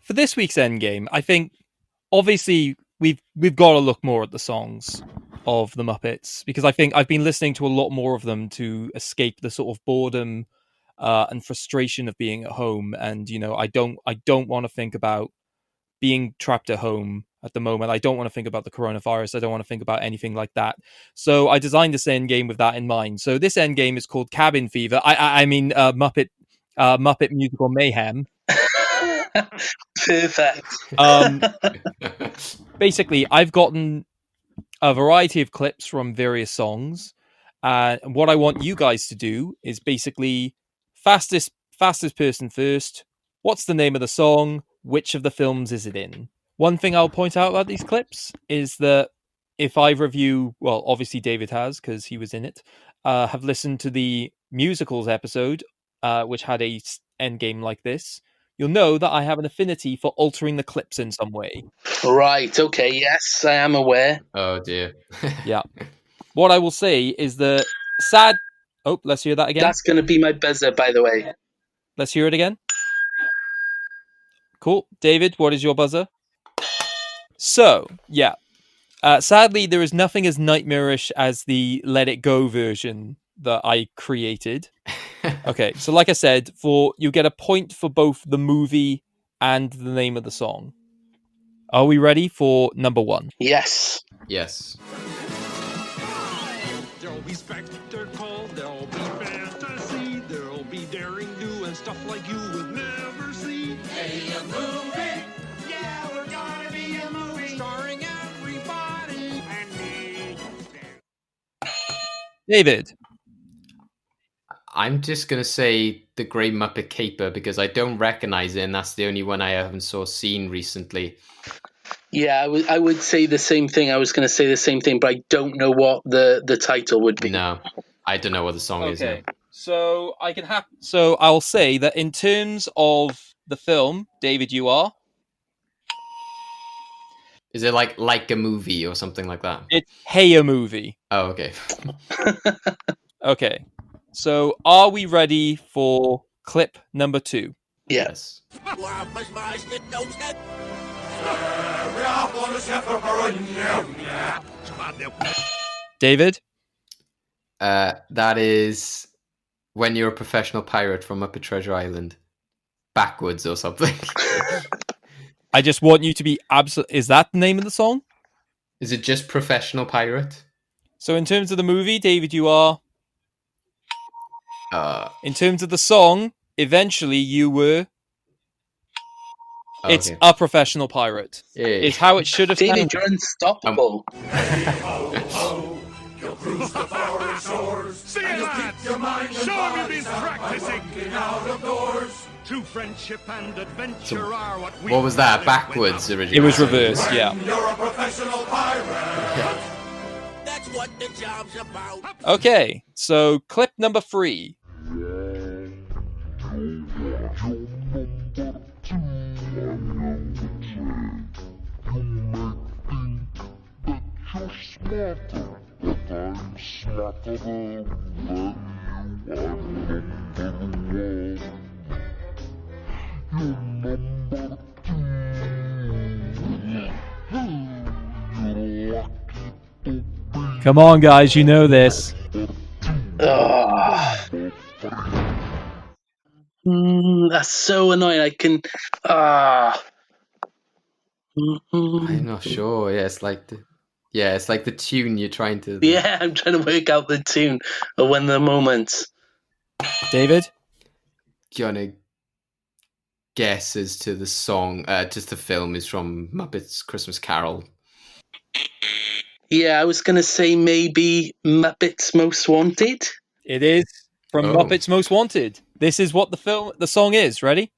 A: For this week's Endgame, I think obviously we've got to look more at the songs of the Muppets, because I think I've been listening to a lot more of them to escape the sort of boredom and frustration of being at home. And I don't want to think about being trapped at home at the moment. I don't want to think about the coronavirus. I don't want to think about anything like that. So I designed this Endgame with that in mind. So this Endgame is called Cabin Fever. I mean Muppet Musical Mayhem.
F: Perfect.
A: Basically, I've gotten a variety of clips from various songs. And what I want you guys to do is basically fastest person first. What's the name of the song? Which of the films is it in? One thing I'll point out about these clips is that if either of you, well, obviously David has because he was in it, have listened to the musicals episode, which had a Endgame like this, you'll know that I have an affinity for altering the clips in some way.
F: Right, okay, yes, I am aware.
E: Oh, dear.
A: Yeah. What I will say is the sad... Oh, let's hear that again.
F: That's going to be my buzzer, by the way.
A: Let's hear it again. Cool. David, what is your buzzer? So, yeah. Sadly, there is nothing as nightmarish as the Let It Go version that I created. Okay, so like I said, you get a point for both the movie and the name of the song. Are we ready for number one?
F: Yes.
E: Yes.
D: There'll be spectacle, there'll be fantasy, there'll be daring do and stuff like you would never see.
J: Hey, a movie! Yeah, we're gonna be a movie!
D: Starring everybody and me.
A: David.
E: I'm just going to say The Grey Muppet Caper because I don't recognize it, and that's the only one I haven't seen recently.
F: Yeah, I would say the same thing. I was going to say the same thing, but I don't know what the title would be.
E: No, I don't know what the song is.
A: Okay,
E: No.
A: so So I'll say that in terms of the film, David, you are.
E: Is it like a movie or something like that?
A: It's Hey a Movie.
E: Oh, okay.
A: Okay, so are we ready for clip number 2?
E: Yes.
A: David?
E: That is When You're a Professional Pirate from Muppet Treasure Island. Backwards or something.
A: I just want you to be absolute. Is that the name of the song?
E: Is it just Professional Pirate?
A: So in terms of the movie, David, you are. In terms of the song, eventually you were. It's
E: okay.
A: A Professional Pirate.
E: Yeah.
A: It's how it should have
F: David,
A: sounded.
F: you're unstoppable.
B: See you, lads! Show 'em you've been practicing! Out of doors. To friendship and adventure are what we...
E: What was that? Backwards originally?
A: It was reversed, yeah.
B: You're a professional pirate!
L: That's what the job's about.
A: Okay, so clip number 3. Come on, guys, you know this.
F: That's so annoying. I can.
E: I'm not sure. Yeah, it's like the tune you're trying to.
F: Yeah, I'm trying to work out the tune of When the Moments.
A: David?
E: Do you want to guess as to the song? Just the film is from Muppets Christmas Carol.
F: Yeah, I was going to say maybe Muppets Most Wanted.
A: It is from Muppets Most Wanted. This is what the song is. Ready?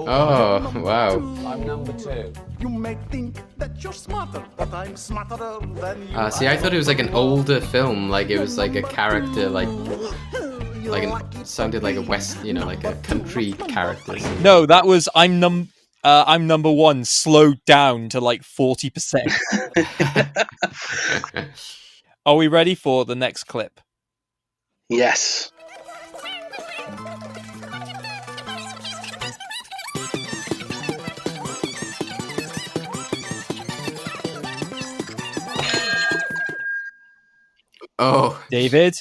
E: Oh, wow.
I: I'm number 2. You may think that you're smarter, but I'm smarter than you.
E: See, I thought it was like an older film. Like it was like a character, sounded like a West, like a country character.
A: No, that was I'm number 1 slowed down to like 40%. Are we ready for the next clip?
F: Yes.
E: Oh,
A: David?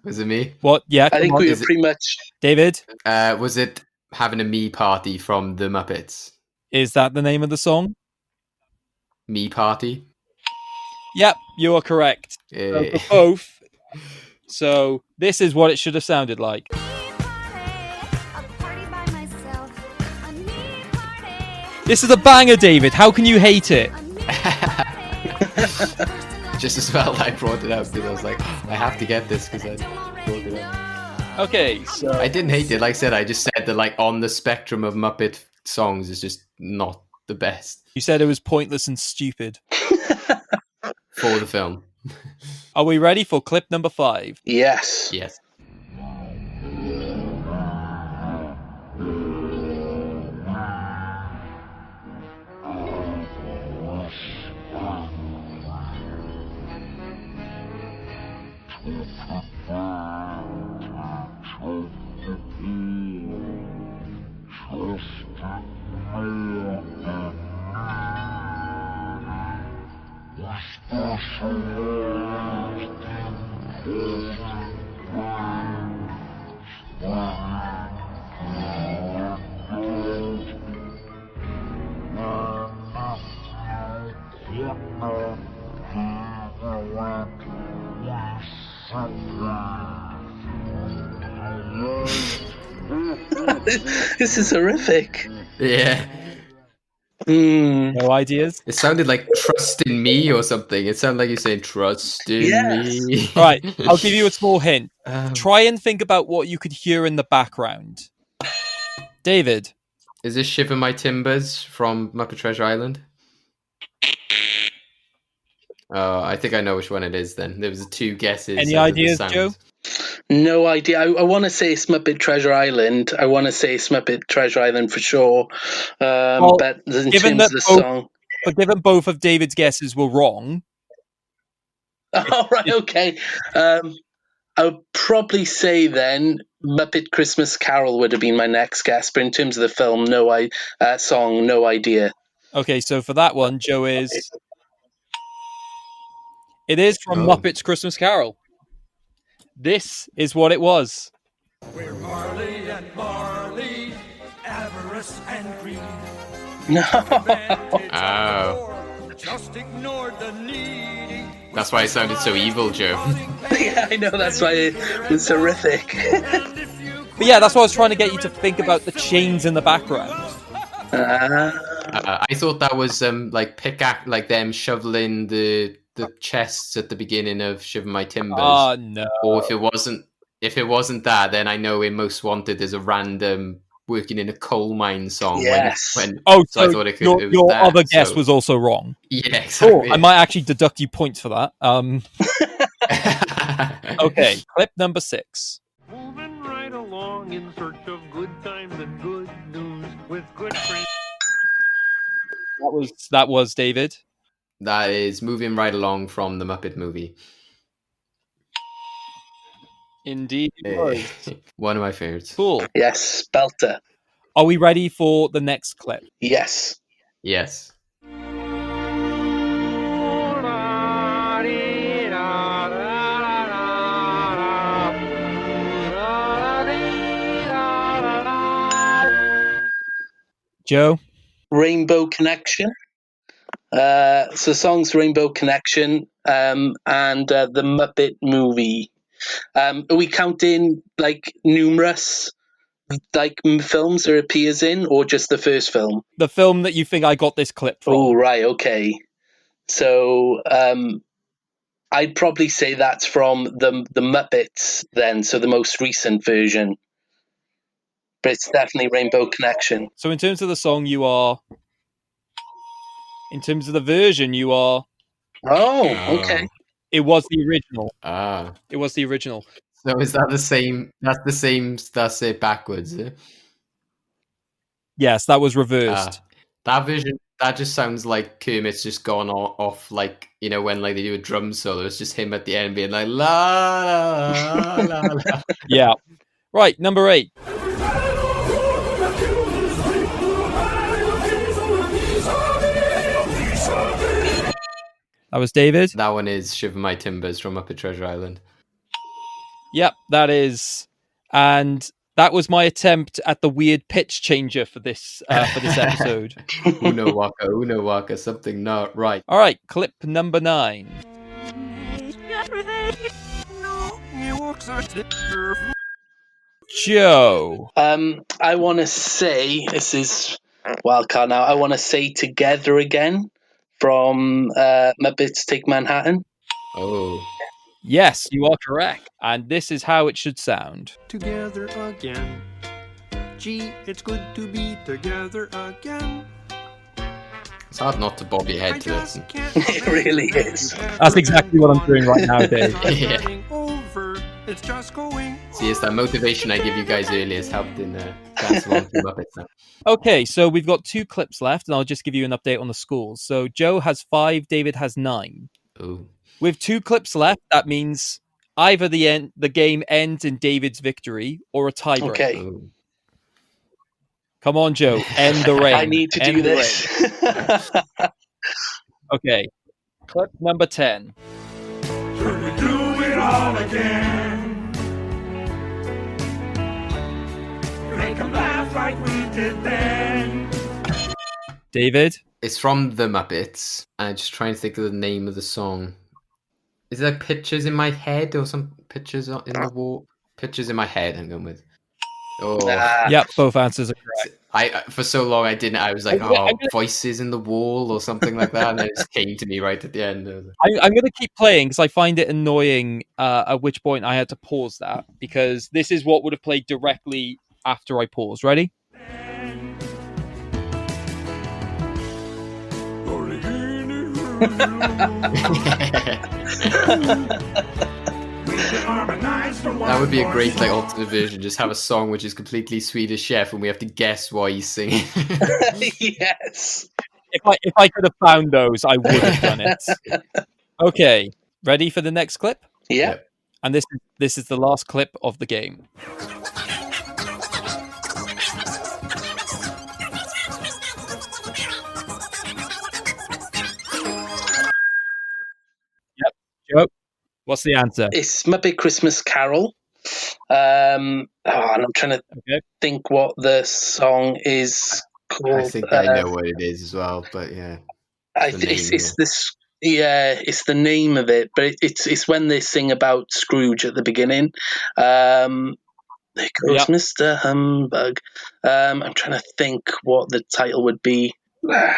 E: Was it me?
A: What? Yeah,
F: I think we were pretty much.
A: David?
E: Was it Having a Me Party from the Muppets?
A: Is that the name of the song?
E: Me Party?
A: Yep, you are correct.
E: Hey.
A: For both. So this is what it should have sounded like. This is a banger, David. How can you hate it?
E: Just as well I brought it up because I was like, I have to get this because I brought it up.
A: Okay, so
E: I didn't hate it. Like I said, I just said that on the spectrum of Muppet songs is just not the best.
A: You said it was pointless and stupid.
E: For the film.
A: Are we ready for clip number 5?
F: Yes.
E: Yes.
F: This is horrific.
E: Yeah.
A: No ideas?
E: It sounded like "Trust in Me" or something. It sounded like you're saying "Trust in me."
A: All right, I'll give you a small hint.
E: Um,
A: Try and think about what you could hear in the background. David.
E: Is this "Shiver My Timbers" from Muppet Treasure Island? Oh, I think I know which one it is then. There was 2 guesses.
A: Any
E: out of the
A: ideas,
E: sounds.
A: Joe?
F: No idea. I want to say it's Muppet Treasure Island. I want to say it's Muppet Treasure Island for sure. But in terms of the song...
A: But given both of David's guesses were wrong...
F: Oh, right, okay. I'll probably say then Muppet Christmas Carol would have been my next guess, but in terms of the film, song, no idea.
A: Okay, so for that one, Joe is... It is from Muppet's Christmas Carol. This is what it was.
J: We're Marley and Marley, avarice and greed.
F: No.
E: Oh.
J: Just ignored the needy.
E: That's why it sounded so evil, Joe.
F: Yeah, I know, that's why it was horrific.
A: But yeah, that's why I was trying to get you to think about the chains in the background.
E: I thought that was like them shoveling the chests at the beginning of Shiver My Timbers.
A: Oh no!
E: Or if it wasn't that, then I know in Most Wanted there's a random working in a coal mine song.
F: Yes.
E: So I thought it was
A: your
E: that,
A: other guess was also wrong.
E: Yeah, exactly.
A: Cool. I might actually deduct you points for that. Okay, clip number 6.
O: Moving right along in search of good times and good news with good friends.
A: That was David.
E: That is Moving Right Along from the Muppet movie.
A: Indeed it was.
E: One of my favorites.
A: Cool.
F: Yes, belter.
A: Are we ready for the next clip?
F: Yes.
E: Yes.
A: Joe?
F: Rainbow Connection. So songs Rainbow Connection and the Muppet movie. Are we counting like numerous like films there appears in, or just the first film?
A: The film that you think I got this clip from.
F: Oh, right, okay. So I'd probably say that's from the Muppets then, so the most recent version. But it's definitely Rainbow Connection.
A: So in terms of the song, you are... In terms of the version, you are...
F: Oh, okay.
A: It was the original.
E: Ah.
A: It was the original.
E: So is that the same? That's the same. That's it backwards. Eh?
A: Yes, that was reversed.
E: That version, that just sounds like Kermit's just gone off, like, you know, when like they do a drum solo, it's just him at the end being like la la la la.
A: Yeah. Right, number 8. That was David.
E: That one is Shiver My Timbers from Muppet Treasure Island.
A: Yep, that is. And that was my attempt at the weird pitch changer for this episode.
E: Uno waka, something not right.
A: All right, clip number 9. Joe.
F: I want to say, this is wildcard now, I want to say Together Again from Muppets Take Manhattan.
E: Oh.
A: Yes, you are correct. And this is how it should sound.
O: Together again. Gee, it's good to be together again.
E: It's hard not to bob your head to listen.
F: It really is.
A: That's exactly what I'm doing right now, Dave.
E: Yeah.
O: It's just going.
E: See, it's that motivation I give you guys earlier has helped in dance along to Muppets now.
A: Okay, so we've got 2 clips left, and I'll just give you an update on the scores. So Joe has 5, David has 9.
E: Ooh.
A: With 2 clips left, that means either the game ends in David's victory or a tiebreak.
F: Okay.
E: Ooh.
A: Come on, Joe. End the rain.
F: I need to do this.
A: Okay. Clip number 10.
B: Should we do it all again? Make 'em laugh like we did then.
A: David?
E: It's from the Muppets. I'm just trying to think of the name of the song. Is it like Pictures in My Head or some Pictures in the Wall? Pictures in My Head, I'm going with. Oh.
A: Yep, both answers are correct.
E: For so long I didn't. I was like, voices in the wall or something like that, and then it just came to me right at the end.
A: I'm going to keep playing because I find it annoying. At which point I had to pause that because this is what would have played directly after I paused. Ready?
E: That would be a great alternate version. Just have a song which is completely Swedish Chef, and we have to guess why he's singing.
F: Yes.
A: If I could have found those, I would have done it. Okay, ready for the next clip?
F: Yeah.
A: And this is the last clip of the game. Yep. Joe, what's the answer?
F: It's Muppet Christmas Carol. And I'm trying to think what the song is called.
E: I think I know what it is as well, but yeah.
F: It's this. Yeah, it's the name of it, but it's when they sing about Scrooge at the beginning. There goes Mr. Humbug. I'm trying to think what the title would be.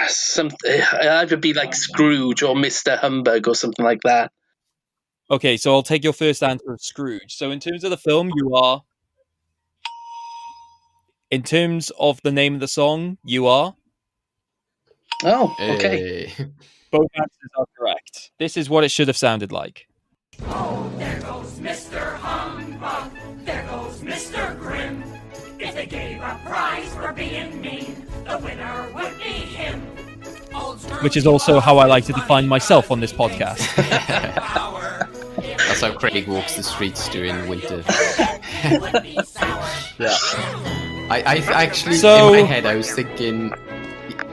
F: Something it'd either be like Scrooge or Mr. Humbug or something like that.
A: Okay, so I'll take your first answer of Scrooge. So in terms of the film, you are. In terms of the name of the song, you are.
F: Oh, okay.
E: Hey.
A: Both answers are correct. This is what it should have sounded like.
C: Oh, there goes Mr. Humbug. There goes Mr. Grim. If they gave a prize for being mean, the winner would be him.
A: Which is also how I like to define myself on this podcast.
E: That's how Craig walks the streets during winter.
A: Yeah.
E: I actually, in my head, I was thinking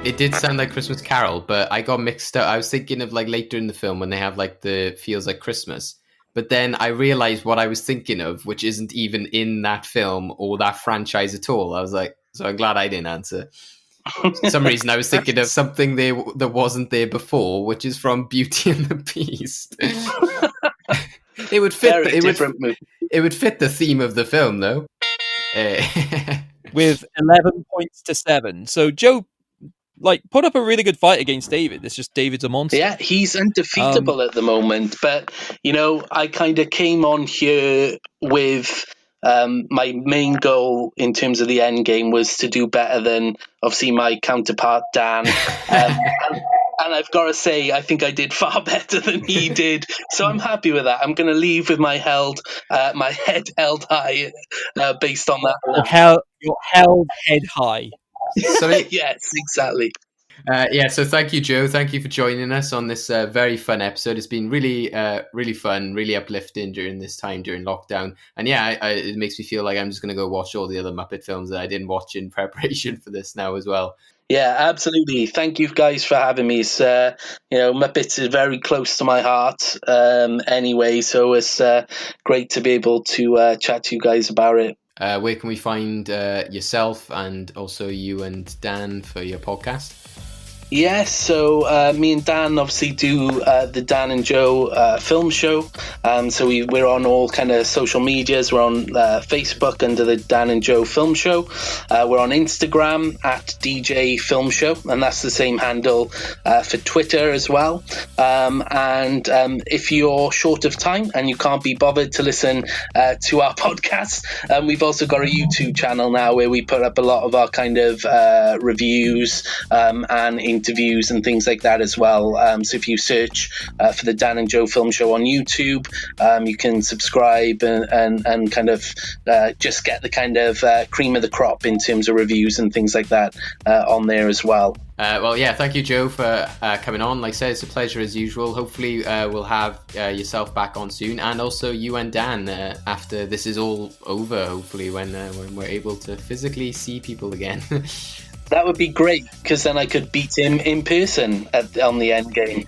E: it did sound like Christmas Carol, but I got mixed up. I was thinking of like later in the film when they have like the feels like Christmas. But then I realized what I was thinking of, which isn't even in that film or that franchise at all. I was like, so I'm glad I didn't answer. For some reason, I was thinking of something that wasn't there before, which is from Beauty and the Beast. It would fit. It would fit the theme of the film, though.
A: With 11 points to 7. So Joe, put up a really good fight against David. It's just David's a monster.
F: Yeah, he's undefeatable at the moment. But, I kind of came on here with my main goal in terms of the end game was to do better than, obviously, my counterpart, Dan. And I've got to say, I think I did far better than he did. So I'm happy with that. I'm going to leave with my head held high based on that.
A: You're held head high.
F: Yes, exactly.
E: So thank you, Joe. Thank you for joining us on this very fun episode. It's been really, really fun, really uplifting during this time during lockdown. And it makes me feel like I'm just going to go watch all the other Muppet films that I didn't watch in preparation for this now as well.
F: Yeah, absolutely. Thank you guys for having me. It's, Muppets is very close to my heart anyway, so it's great to be able to chat to you guys about it.
E: Where can we find yourself and also you and Dan for your podcast?
F: Yes, so me and Dan obviously do the Dan and Joe film show. So we're on all kind of social medias. We're on Facebook under the Dan and Joe film show. We're on Instagram at DJ Film Show, and that's the same handle for Twitter as well. And if you're short of time and you can't be bothered to listen to our podcast, we've also got a YouTube channel now where we put up a lot of our kind of reviews and interviews and things like that as well. So if you search for the Dan and Joe Film Show on YouTube, you can subscribe and kind of just get the kind of cream of the crop in terms of reviews and things like that on there as well.
E: Thank you, Joe, for coming on. Like I said, it's a pleasure as usual. Hopefully we'll have yourself back on soon, and also you and Dan after this is all over, hopefully when we're able to physically see people again.
F: That would be great, because then I could beat him in person on the end game.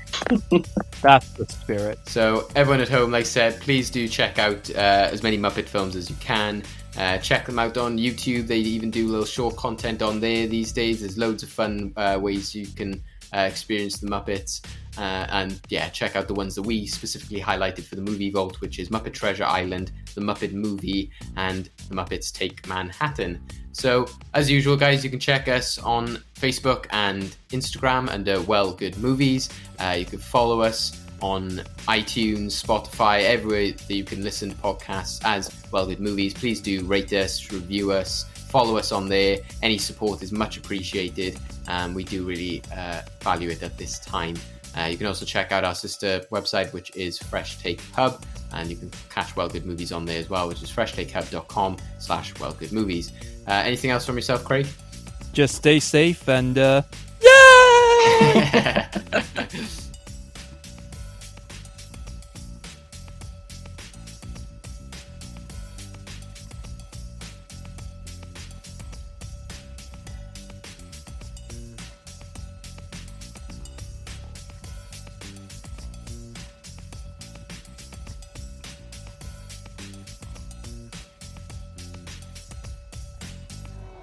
A: That's the spirit.
E: So everyone at home, like I said, please do check out as many Muppet films as you can. Check them out on YouTube. They even do little short content on there these days. There's loads of fun ways you can experience the Muppets. And yeah, check out the ones that we specifically highlighted for the Movie Vault, which is Muppet Treasure Island, The Muppet Movie, and The Muppets Take Manhattan. So, as usual, guys, you can check us on Facebook and Instagram under Well Good Movies. You can follow us on iTunes, Spotify, everywhere that you can listen to podcasts as Well Good Movies. Please do rate us, review us, follow us on there. Any support is much appreciated, and we do really value it at this time. You can also check out our sister website, which is Fresh Take Hub, and you can catch Well Good Movies on there as well, which is freshtakehub.com/wellgoodmovies. Anything else from yourself, Craig?
A: Just stay safe and yay!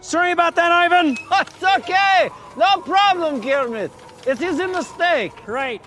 O: Sorry about that, Ivan.
S: It's okay. No problem, Kermit. It is a mistake.
O: Right.